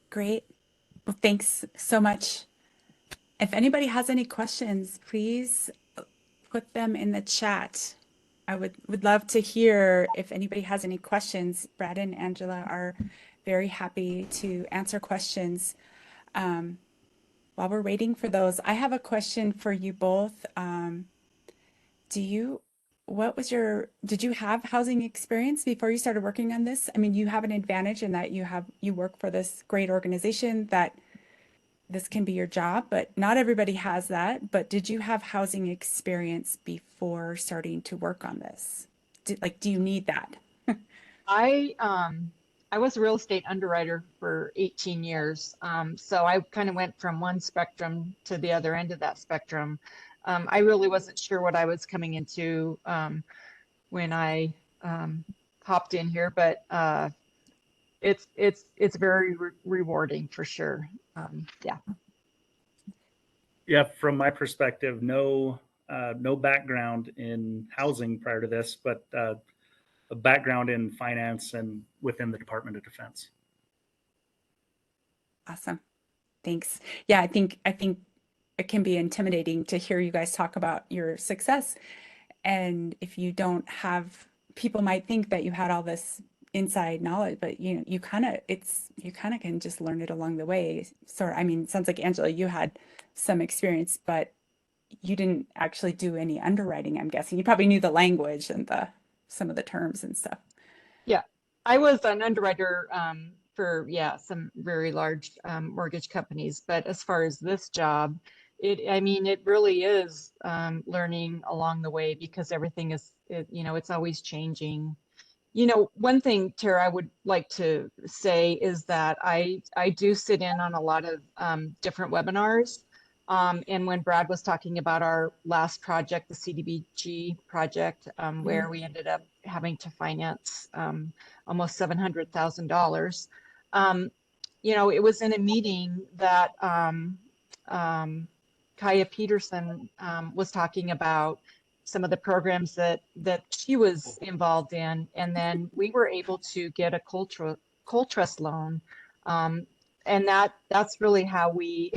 Great. Well, thanks so much. If anybody has any questions, please put them in the chat. I would love to hear if anybody has any questions. Brad and Angela are very happy to answer questions. While while we're waiting for those, I have a question for you both. Did you have housing experience before you started working on this? I mean, you have an advantage in that you work for this great organization that this can be your job, but not everybody has that. But did you have housing experience before starting to work on this? Do you need that? I was a real estate underwriter for 18 years. So I kind of went from one spectrum to the other end of that spectrum. I really wasn't sure what I was coming into when I hopped in here, but it's very rewarding for sure. Yeah. Yeah, from my perspective, no background in housing prior to this, but a background in finance and within the Department of Defense. Awesome. Thanks. Yeah, I think it can be intimidating to hear you guys talk about your success. And if you don't have, people might think that you had all this inside knowledge, but you kind of can just learn it along the way. I mean, it sounds like Angela, you had some experience, but you didn't actually do any underwriting, I'm guessing. You probably knew the language and some of the terms and stuff. Yeah, I was an underwriter for some very large mortgage companies. But as far as this job, I mean, it really is learning along the way because everything it's always changing. One thing, Tara, I would like to say is that I do sit in on a lot of different webinars. And when Brad was talking about our last project, the CDBG project, where we ended up having to finance almost $700,000, it was in a meeting that Kaya Peterson was talking about some of the programs that she was involved in, and then we were able to get a coal trust loan, and that's really how we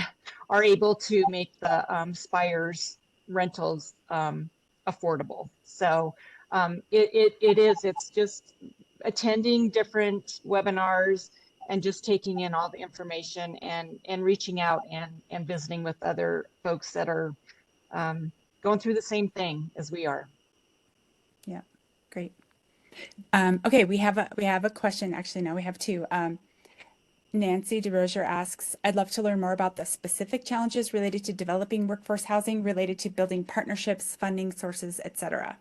are able to make the Spires rentals affordable. So it's just attending different webinars and just taking in all the information and reaching out and visiting with other folks that are going through the same thing as we are. Yeah, great. Okay, we have a question. Actually, no, we have two. Nancy DeRozier asks, I'd love to learn more about the specific challenges related to developing workforce housing, related to building partnerships, funding sources, etc.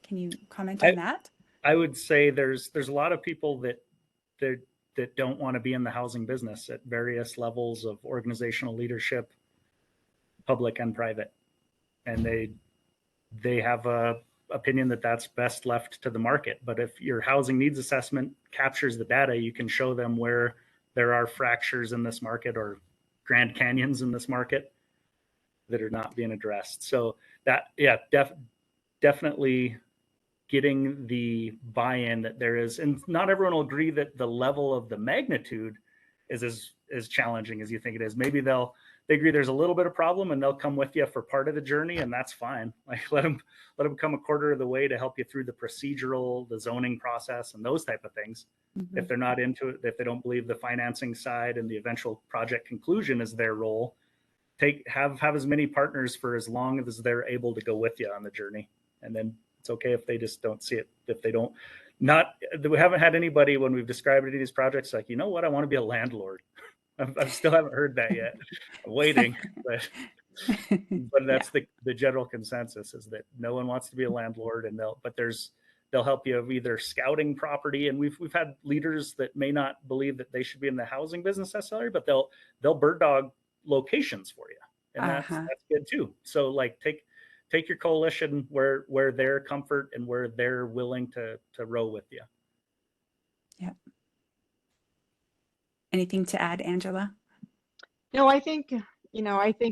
Can you comment on that? I would say there's a lot of people that don't want to be in the housing business at various levels of organizational leadership, public and private, and they have a opinion that that's best left to the market. But if your housing needs assessment captures the data, you can show them where there are fractures in this market or Grand Canyons in this market that are not being addressed. So that, yeah, definitely getting the buy-in that there is, and not everyone will agree that the level of the magnitude is as challenging as you think it is. Maybe they agree there's a little bit of problem and they'll come with you for part of the journey, and that's fine. Like let them come a quarter of the way to help you through the procedural, the zoning process, and those type of things. Mm-hmm. If they're not into it, if they don't believe the financing side and the eventual project conclusion is their role, have as many partners for as long as they're able to go with you on the journey. And then it's okay if they just don't see it. If they don't, we haven't had anybody when we've described any of these projects like, you know what, I want to be a landlord. I still haven't heard that yet. I'm waiting, but that's the general consensus is that no one wants to be a landlord, and they'll help you either scouting property, and we've had leaders that may not believe that they should be in the housing business necessarily, but they'll bird dog locations for you, and that's good too. So like take your coalition where their comfort and where they're willing to row with you. Yeah. Anything to add, Angela? No, I think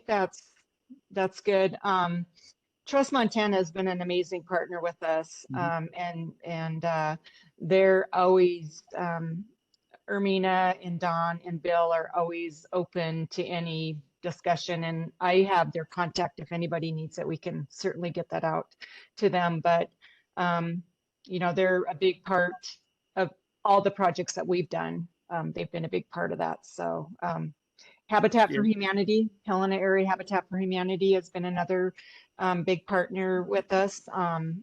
that's good. Trust Montana has been an amazing partner with us, and they're always Ermina and Don and Bill are always open to any discussion, and I have their contact if anybody needs it. We can certainly get that out to them, but they're a big part of all the projects that we've done. They've been a big part of that, so Habitat for Yeah. Humanity, Helena Area Habitat for Humanity has been another big partner with us.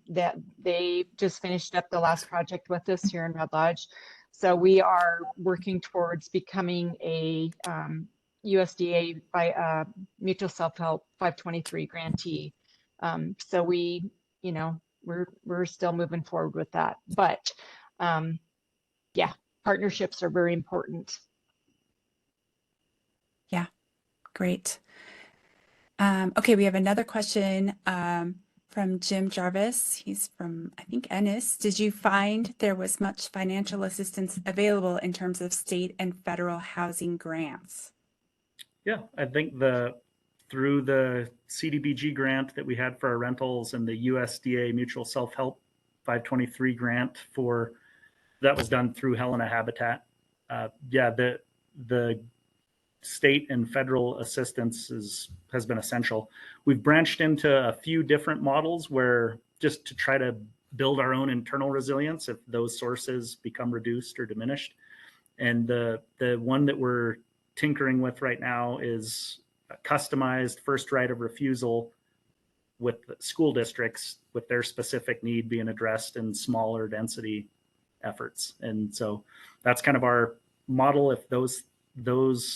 That they just finished up the last project with us here in Red Lodge. So we are working towards becoming a USDA by Mutual Self-Help 523 grantee. So we, you know, we're still moving forward with that. But yeah, partnerships are very important. Yeah, great. Okay, we have another question from Jim Jarvis. He's from, I think, Ennis. Did you find there was much financial assistance available in terms of state and federal housing grants? Yeah, I think through the CDBG grant that we had for our rentals and the USDA Mutual Self-Help 523 grant that was done through Helena Habitat. Yeah, the state and federal assistance has been essential. We've branched into a few different models where just to try to build our own internal resilience if those sources become reduced or diminished. And the one that we're tinkering with right now is a customized first right of refusal with school districts with their specific need being addressed in smaller density efforts. And so that's kind of our model. If those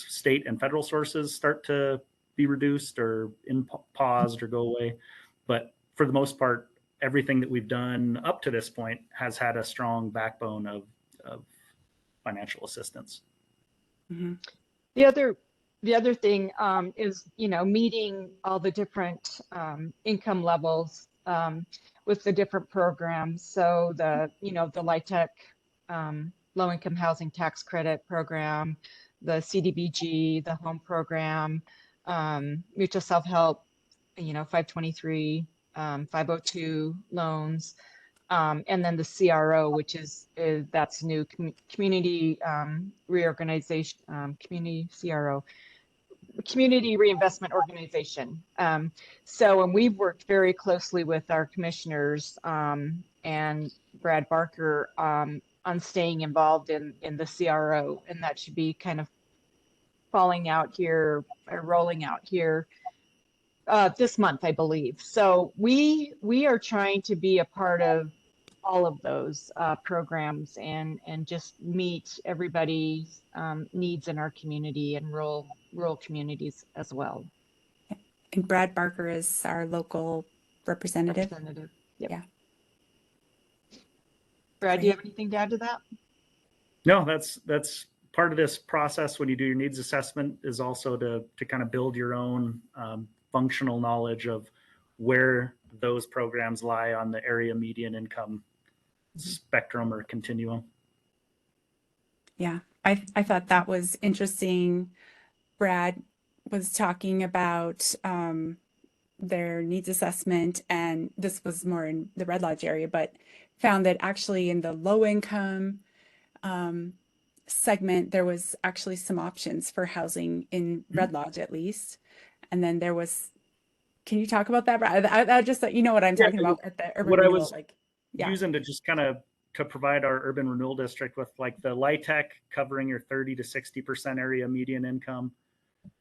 state and federal sources start to be reduced or paused or go away. But for the most part, everything that we've done up to this point has had a strong backbone of financial assistance. Mm-hmm. The other thing is, you know, meeting all the different income levels with the different programs. So the LIHTC low income housing tax credit program, the CDBG, the home program, mutual self-help, 523, 502 loans, and then the CRO, which that's new community reorganization, community CRO, community reinvestment organization. And we've worked very closely with our commissioners and Brad Barker on staying involved in the CRO, and that should be kind of rolling out here this month, I believe. So we are trying to be a part of all of those programs and just meet everybody's needs in our community and rural communities as well. And Brad Barker is our local representative. Yep. Yeah. Brad, do you have anything to add to that? No, that's part of this process when you do your needs assessment is also to kind of build your own functional knowledge of where those programs lie on the area median income spectrum or continuum. Yeah, I thought that was interesting. Brad was talking about their needs assessment, and this was more in the Red Lodge area, but found that actually in the low income segment, there was actually some options for housing in Red Lodge at least. And then there was, can you talk about that, Brad? I just thought, you know what I'm talking about at the urban what renewal, I was like, yeah. using to just kind of to provide our urban renewal district with like the LIHTC covering your 30 to 60% area median income.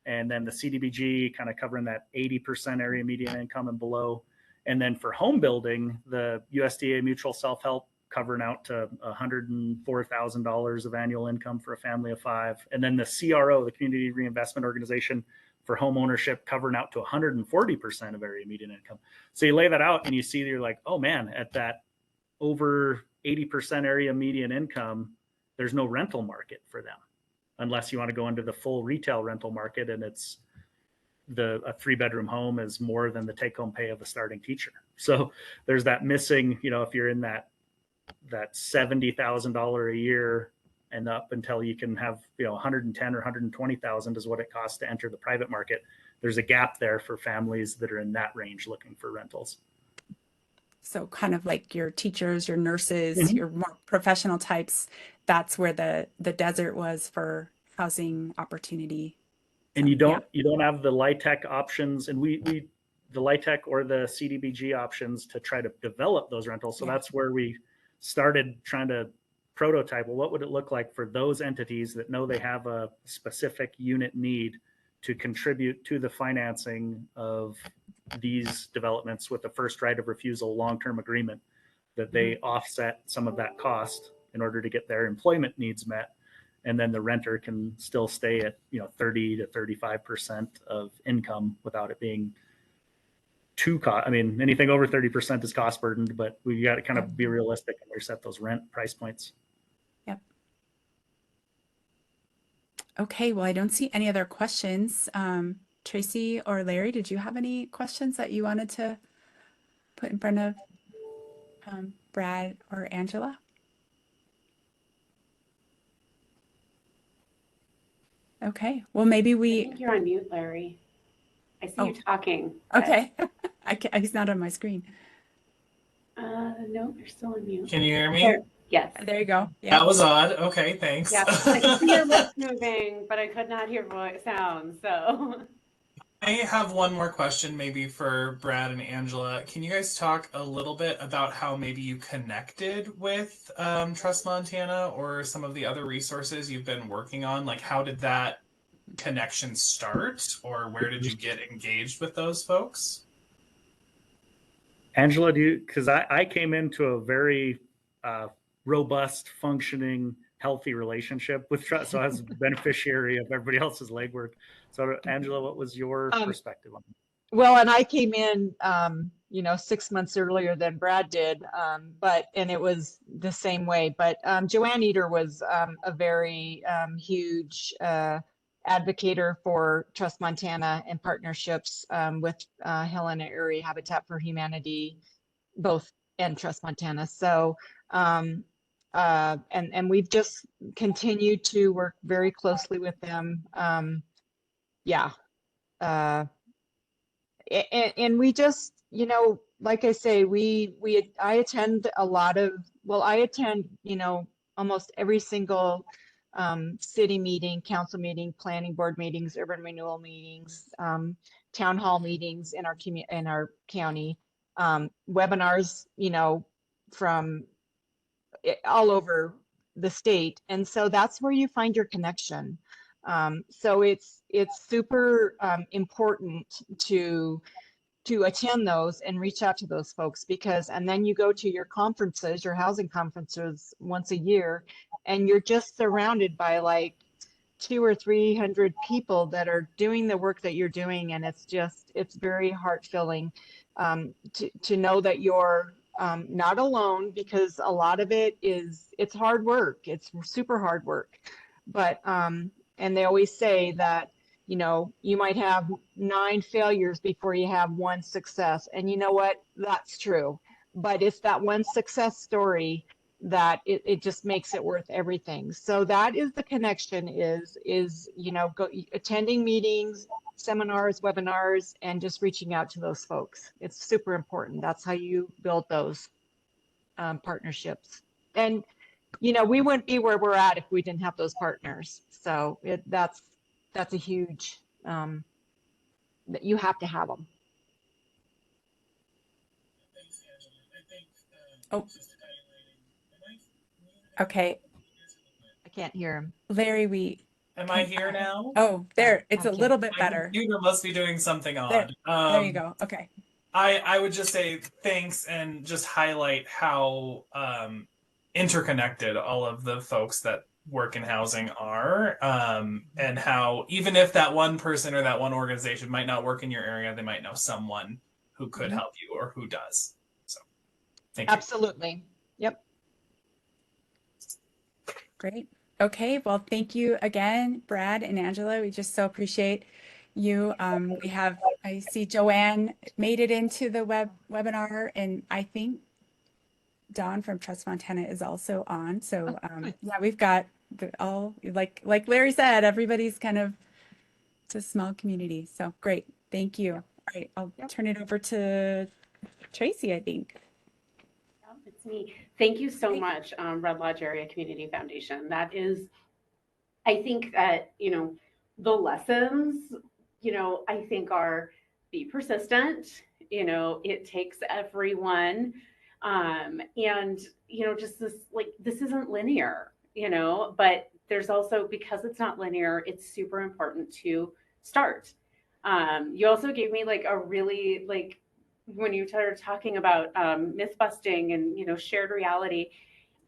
And then the CDBG kind of covering that 80% area median income and below. And then for home building, the USDA Mutual Self-Help covering out to $104,000 of annual income for a family of 5. And then the CRO, the Community Reinvestment Organization for home ownership, covering out to 140% of area median income. So you lay that out and you see, you're like, oh man, at that over 80% area median income, there's no rental market for them. Unless you want to go into the full retail rental market, and it's a 3-bedroom home is more than the take-home pay of a starting teacher. So there's that missing, if you're in that $70,000 a year and up until you can have, 110 or 120,000 is what it costs to enter the private market. There's a gap there for families that are in that range looking for rentals. So kind of like your teachers, your nurses, your more professional types, that's where the desert was for housing opportunity. And you don't have the LIHTC options, and the LIHTC or the CDBG options to try to develop those rentals. So that's where we started trying to prototype. Well, what would it look like for those entities that know they have a specific unit need to contribute to the financing of these developments with a first right of refusal long-term agreement, that they offset some of that cost in order to get their employment needs met. And then the renter can still stay at, 30 to 35% of income without it being too I mean, anything over 30% is cost burdened, but we got to kind of be realistic and set those rent price points. Yep. Okay, well, I don't see any other questions. Tracy or Larry, did you have any questions that you wanted to put in front of Brad or Angela? Okay, well, maybe I we, think you're on mute, Larry. I see you talking. okay. He's not on my screen. No, you're still on mute. Can you hear me? There. Yes. There you go. Yeah. That was odd. Okay, thanks. Yeah, I could see your lips moving, but I could not hear voice sound. So, I have one more question maybe for Brad and Angela. Can you guys talk a little bit about how maybe you connected with Trust Montana or some of the other resources you've been working on? Like, how did that connection start, or where did you get engaged with those folks? Angela, because I came into a very robust, functioning, healthy relationship with Trust, so I was a beneficiary of everybody else's legwork. So Angela, what was your perspective on it? Well, and I came in, 6 months earlier than Brad did, and it was the same way. But Joanne Eder was a very huge advocator for Trust Montana and partnerships with Helena Area Habitat for Humanity, both and Trust Montana. So, and we've just continued to work very closely with them. And we just, like I say, I attend almost every single city meeting, council meeting, planning board meetings, urban renewal meetings, town hall meetings in our county, webinars, from all over the state. And so that's where you find your connection. So it's super important to attend those and reach out to those folks, and then you go to your conferences, your housing conferences once a year, and you're just surrounded by like 200 or 300 people that are doing the work that you're doing. And it's very heart-filling to know that you're not alone, because a lot of it's hard work. It's super hard work. But, and they always say that, you might have 9 failures before you have 1 success. And you know what? That's true. But it's that one success story that it just makes it worth everything. So that is the connection, is attending meetings, seminars, webinars, and just reaching out to those folks. It's super important. That's how you build those partnerships. And, we wouldn't be where we're at if we didn't have those partners. So that's a huge, that you have to have them. Oh, okay. I can't hear him. Larry, Am I here now? oh, there, it's a Okay. little bit My better. computer must be doing something odd. There you go. Okay. I would just say thanks and just highlight how interconnected all of the folks that work in housing are, and how even if that one person or that one organization might not work in your area, they might know someone who could help you or who does. So thank you. Absolutely. Yep. Great. Okay. Well, thank you again, Brad and Angela. We just so appreciate you. I see Joanne made it into the webinar, and I think Dawn from Trust Montana is also on. So yeah, we've got all, like Larry said, everybody's kind of, it's a small community. So great. Thank you. All right. I'll turn it over to Tracy, I think. it's me. Thank you so much, Red Lodge Area Community Foundation. That is, I think that, the lessons, I think are be persistent. It takes everyone. And, just this isn't linear, but there's also, because it's not linear, it's super important to start. You also gave me like a really, like, when you started talking about myth busting and, you know, shared reality,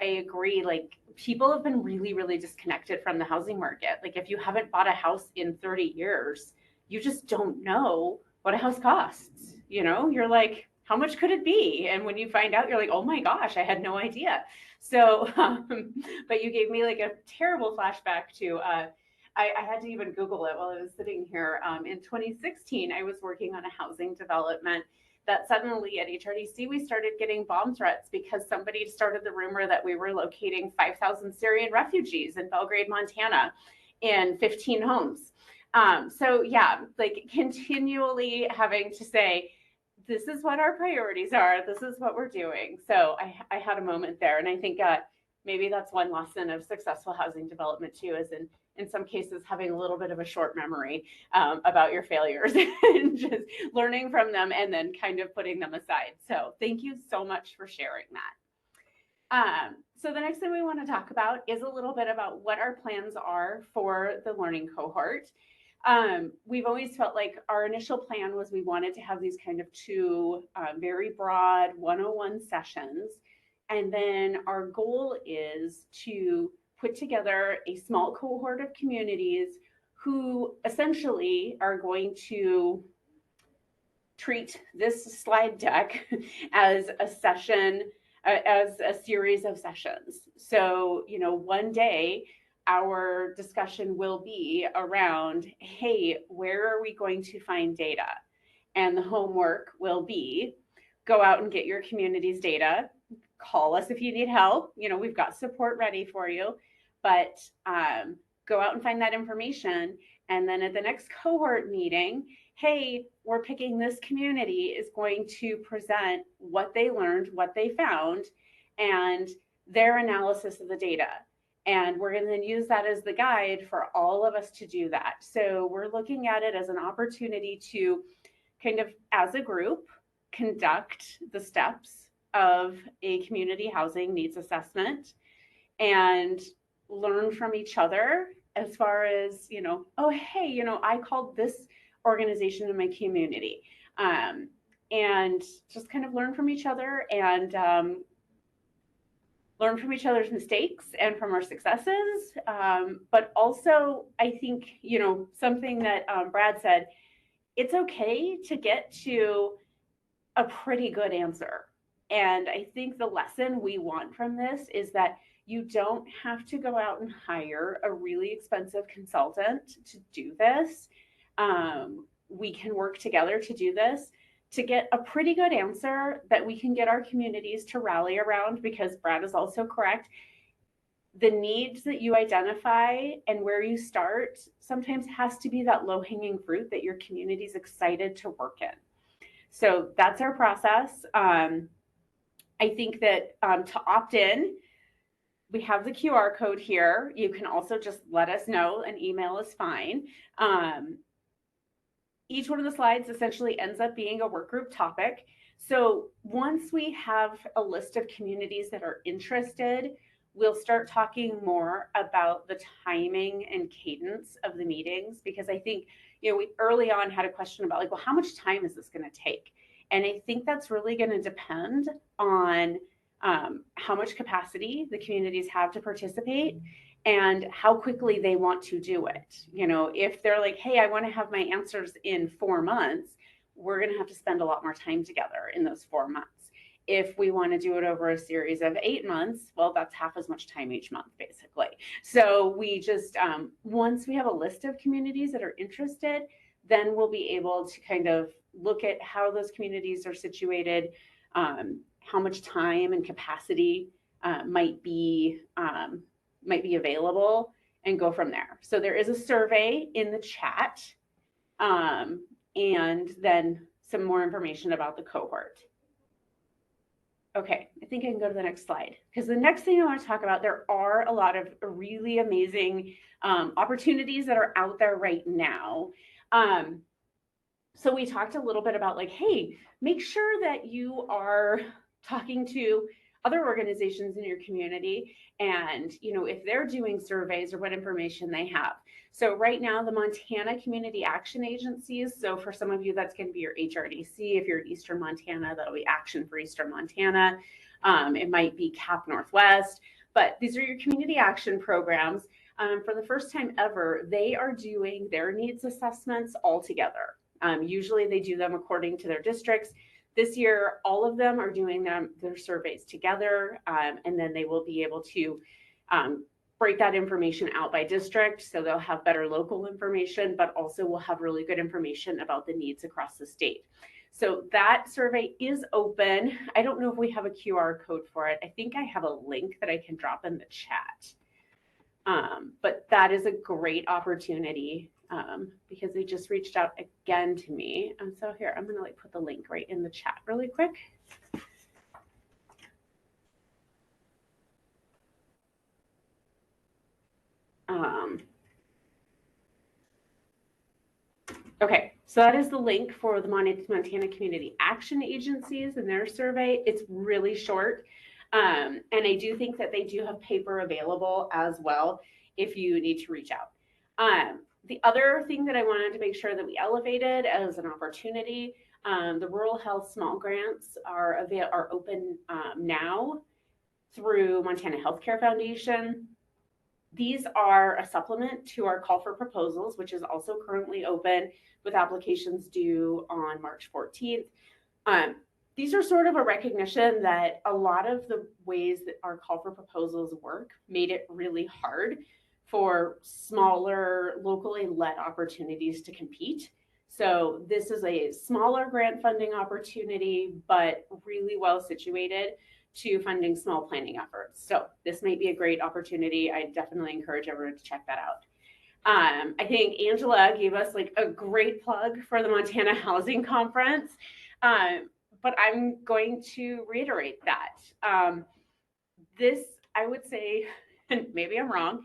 I agree. Like, people have been really, really disconnected from the housing market. Like, if you haven't bought a house in 30 years, you just don't know what a house costs. You know, you're like, how much could it be? And when you find out, you're like, oh my gosh, I had no idea. So, but you gave me like a terrible flashback to, I had to even Google it while I was sitting here. In 2016, I was working on a housing development that suddenly at HRDC, we started getting bomb threats because somebody started the rumor that we were locating 5,000 Syrian refugees in Belgrade, Montana in 15 homes. So yeah, like continually having to say, this is what our priorities are. This is what we're doing. So I had a moment there. And I think maybe that's one lesson of successful housing development too, is in some cases having a little bit of a short memory about your failures and just learning from them and then kind of putting them aside. So thank you so much for sharing that. So the next thing we want to talk about is a little bit about what our plans are for the learning cohort. We've always felt like our initial plan was we wanted to have these kind of two very broad 101 sessions. And then our goal is to put together a small cohort of communities who essentially are going to treat this slide deck as a session, as a series of sessions. So, you know, one day our discussion will be around, hey, where are we going to find data? And the homework will be, go out and get your community's data, call us if you need help. You know, we've got support ready for you, but go out and find that information. And then at the next cohort meeting, hey, we're picking this community is going to present what they learned, what they found, and their analysis of the data. And we're going to then use that as the guide for all of us to do that. So we're looking at it as an opportunity to kind of, as a group, conduct the steps of a community housing needs assessment and learn from each other as far as, you know, oh, hey, you know, I called this organization in my community, and just kind of learn from each other and learn from each other's mistakes and from our successes. But also, I think, you know, something that Brad said, it's okay to get to a pretty good answer. And I think the lesson we want from this is that you don't have to go out and hire a really expensive consultant to do this. We can work together to do this, to get a pretty good answer that we can get our communities to rally around, because Brad is also correct. The needs that you identify and where you start sometimes has to be that low-hanging fruit that your community is excited to work in. So that's our process. I think that to opt in, we have the QR code here. You can also just let us know. An email is fine. Each one of the slides essentially ends up being a work group topic. So once we have a list of communities that are interested, we'll start talking more about the timing and cadence of the meetings, because I think, you know, we early on had a question about like, well, how much time is this going to take? And I think that's really going to depend on how much capacity the communities have to participate and how quickly they want to do it. You know, if they're like, hey, I want to have my answers in 4 months, we're going to have to spend a lot more time together in those 4 months. If we want to do it over a series of 8 months, well, that's half as much time each month, basically. So we just, once we have a list of communities that are interested, then we'll be able to kind of look at how those communities are situated, how much time and capacity might be available, and go from there. So there is a survey in the chat, and then some more information about the cohort. Okay, I think I can go to the next slide, because the next thing I want to talk about, there are a lot of really amazing opportunities that are out there right now. So we talked a little bit about like, hey, make sure that you are talking to other organizations in your community and, if they're doing surveys or what information they have. So right now, the Montana Community Action Agencies, so for some of you, that's going to be your HRDC. If you're in Eastern Montana, that'll be Action for Eastern Montana. It might be CAP Northwest, but these are your community action programs. For the first time ever, they are doing their needs assessments all together. Usually they do them according to their districts. This year, all of them are doing their surveys together, and then they will be able to break that information out by district. So they'll have better local information, but also will have really good information about the needs across the state. So that survey is open. I don't know if we have a QR code for it. I think I have a link that I can drop in the chat. But that is a great opportunity because they just reached out again to me. And so here, I'm gonna put the link right in the chat really quick. Okay, so that is the link for the Montana Community Action Agencies and their survey. It's really short. And I do think that they do have paper available as well if you need to reach out. The other thing that I wanted to make sure that we elevated as an opportunity, the Rural Health Small Grants are open now through Montana Healthcare Foundation. These are a supplement to our call for proposals, which is also currently open with applications due on March 14th. These are sort of a recognition that a lot of the ways that our call for proposals work made it really hard for smaller, locally led opportunities to compete. So this is a smaller grant funding opportunity, but really well situated to funding small planning efforts. So this might be a great opportunity. I definitely encourage everyone to check that out. I think Angela gave us a great plug for the Montana Housing Conference, but I'm going to reiterate that. This, I would say, and maybe I'm wrong,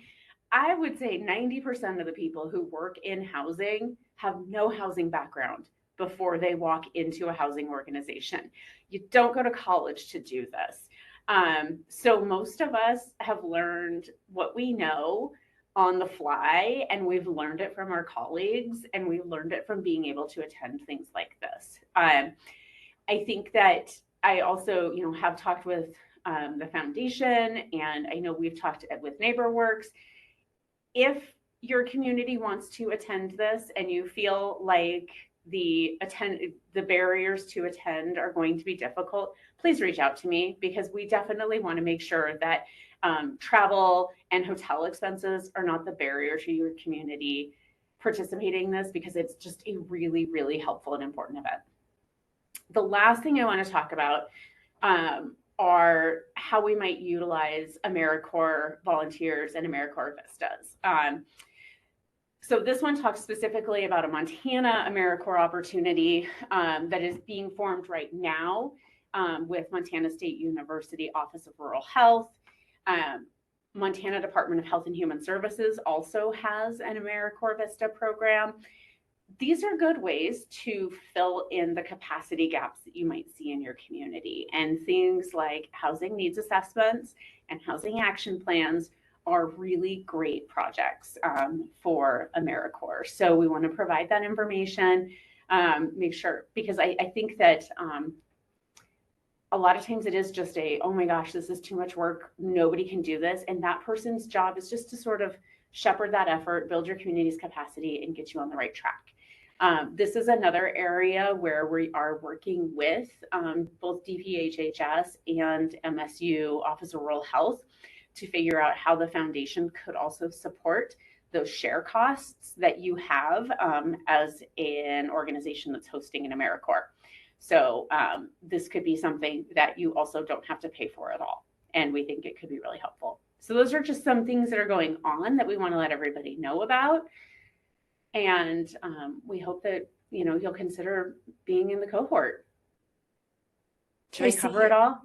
I would say 90% of the people who work in housing have no housing background before they walk into a housing organization. You don't go to college to do this. So most of us have learned what we know on the fly, and we've learned it from our colleagues, and we've learned it from being able to attend things like this. I think that I also, have talked with the foundation, and I know we've talked with NeighborWorks. If your community wants to attend this and you feel like the barriers to attend are going to be difficult, please reach out to me, because we definitely want to make sure that travel and hotel expenses are not the barrier to your community participating in this, because it's just a really, really helpful and important event. The last thing I want to talk about are how we might utilize AmeriCorps volunteers and AmeriCorps Vistas. So this one talks specifically about a Montana AmeriCorps opportunity that is being formed right now with Montana State University Office of Rural Health. Montana Department of Health and Human Services also has an AmeriCorps Vista program. These are good ways to fill in the capacity gaps that you might see in your community. And things like housing needs assessments and housing action plans are really great projects for AmeriCorps. So we want to provide that information, make sure, because I think that a lot of times it is just oh my gosh, this is too much work, nobody can do this. And that person's job is just to sort of shepherd that effort, build your community's capacity, and get you on the right track. This is another area where we are working with both DPHHS and MSU Office of Rural Health to figure out how the foundation could also support those share costs that you have as an organization that's hosting an AmeriCorps. So this could be something that you also don't have to pay for at all. And we think it could be really helpful. So those are just some things that are going on that we want to let everybody know about. And we hope that, you'll consider being in the cohort. Did I cover it all?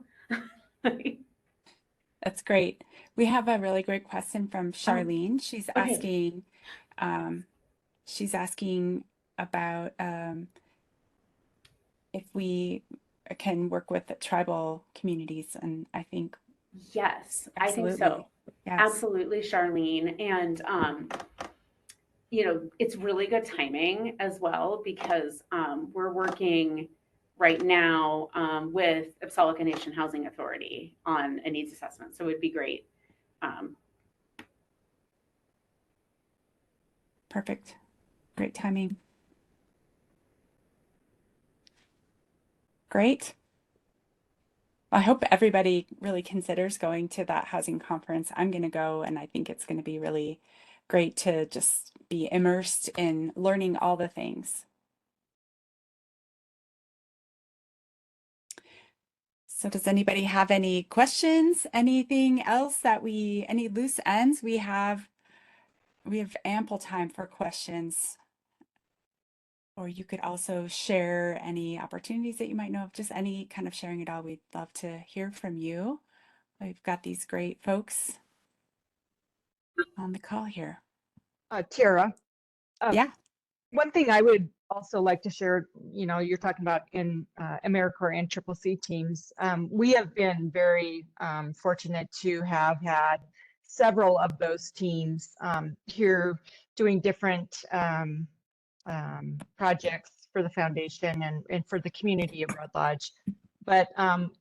That's great. We have a really great question from Charlene. She's asking about if we can work with the tribal communities. And I think Yes, I think so. absolutely. Yes. Absolutely, Charlene. And, it's really good timing as well because we're working right now with Apsalalka Nation Housing Authority on a needs assessment. So it would be great. Perfect. Great timing. Great. I hope everybody really considers going to that housing conference. I'm going to go, and I think it's going to be really great to just be immersed in learning all the things. So does anybody have any questions? Anything else that any loose ends? We have ample time for questions. Or you could also share any opportunities that you might know of, just any kind of sharing at all. We'd love to hear from you. We've got these great folks on the call here. Tara, Yeah. one thing I would also like to share, you're talking about in AmeriCorps and CCC teams. We have been very fortunate to have had several of those teams here doing different projects for the foundation and for the community of Red Lodge. But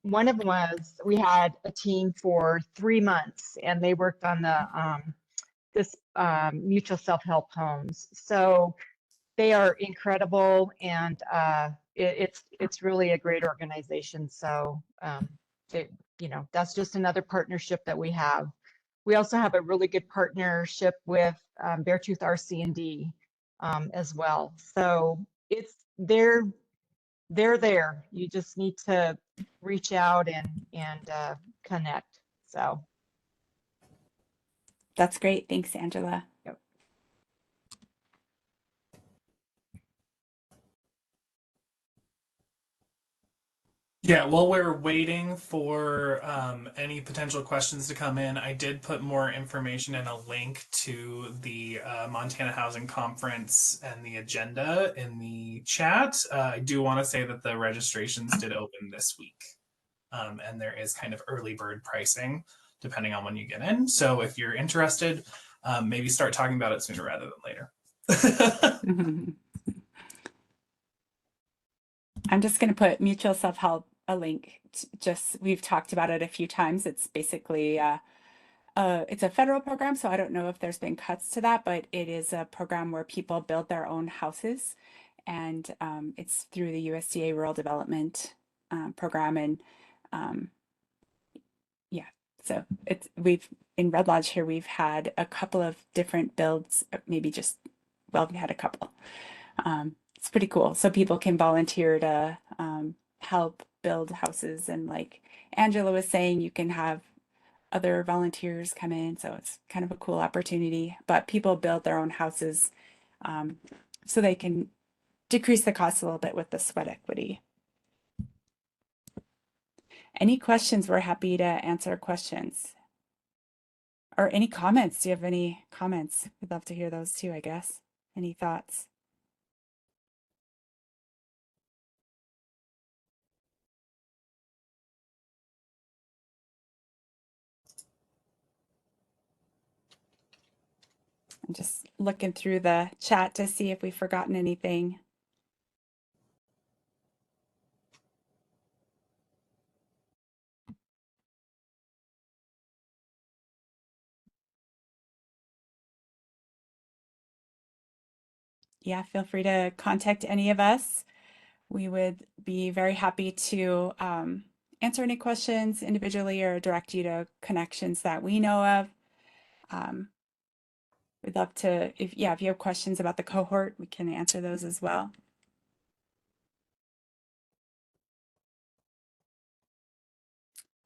one of them was, we had a team for 3 months and they worked on this mutual self-help homes. So they are incredible, and it's really a great organization. So that's just another partnership that we have. We also have a really good partnership with Beartooth RC&D as well. So they're there. You just need to reach out and connect. So That's great. Thanks, Angela. Yep. Yeah, while we're waiting for any potential questions to come in, I did put more information and a link to the Montana Housing Conference and the agenda in the chat. I do want to say that the registrations did open this week, and there is kind of early bird pricing depending on when you get in. So if you're interested, maybe start talking about it sooner rather than later. I'm just going to put mutual self-help, a link. We've talked about it a few times. It's basically it's a federal program, so I don't know if there's been cuts to that, but it is a program where people build their own houses, and it's through the USDA Rural Development Program, and yeah, so we've in Red Lodge here we've had a couple of different builds, maybe we've had a couple. It's pretty cool. So people can volunteer to help build houses, and like Angela was saying, you can have other volunteers come in. So it's kind of a cool opportunity. But people build their own houses so they can decrease the cost a little bit with the sweat equity. Any questions? We're happy to answer questions. Or any comments? Do you have any comments? We'd love to hear those too, I guess. Any thoughts? I'm just looking through the chat to see if we've forgotten anything. Yeah, feel free to contact any of us. We would be very happy to answer any questions individually or direct you to connections that we know of. We'd love to, if you have questions about the cohort, we can answer those as well.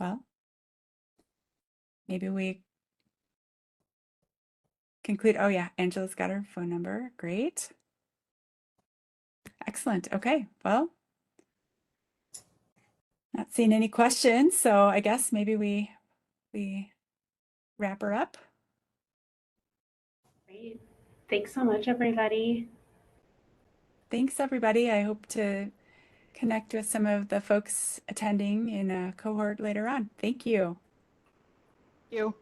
Well, maybe we conclude. Oh yeah, Angela's got her phone number. Great. Excellent. Okay, well, not seeing any questions, so I guess maybe we wrap her up. Great. Thanks so much, everybody. Thanks, everybody. I hope to connect with some of the folks attending in a cohort later on. Thank you. Thank you.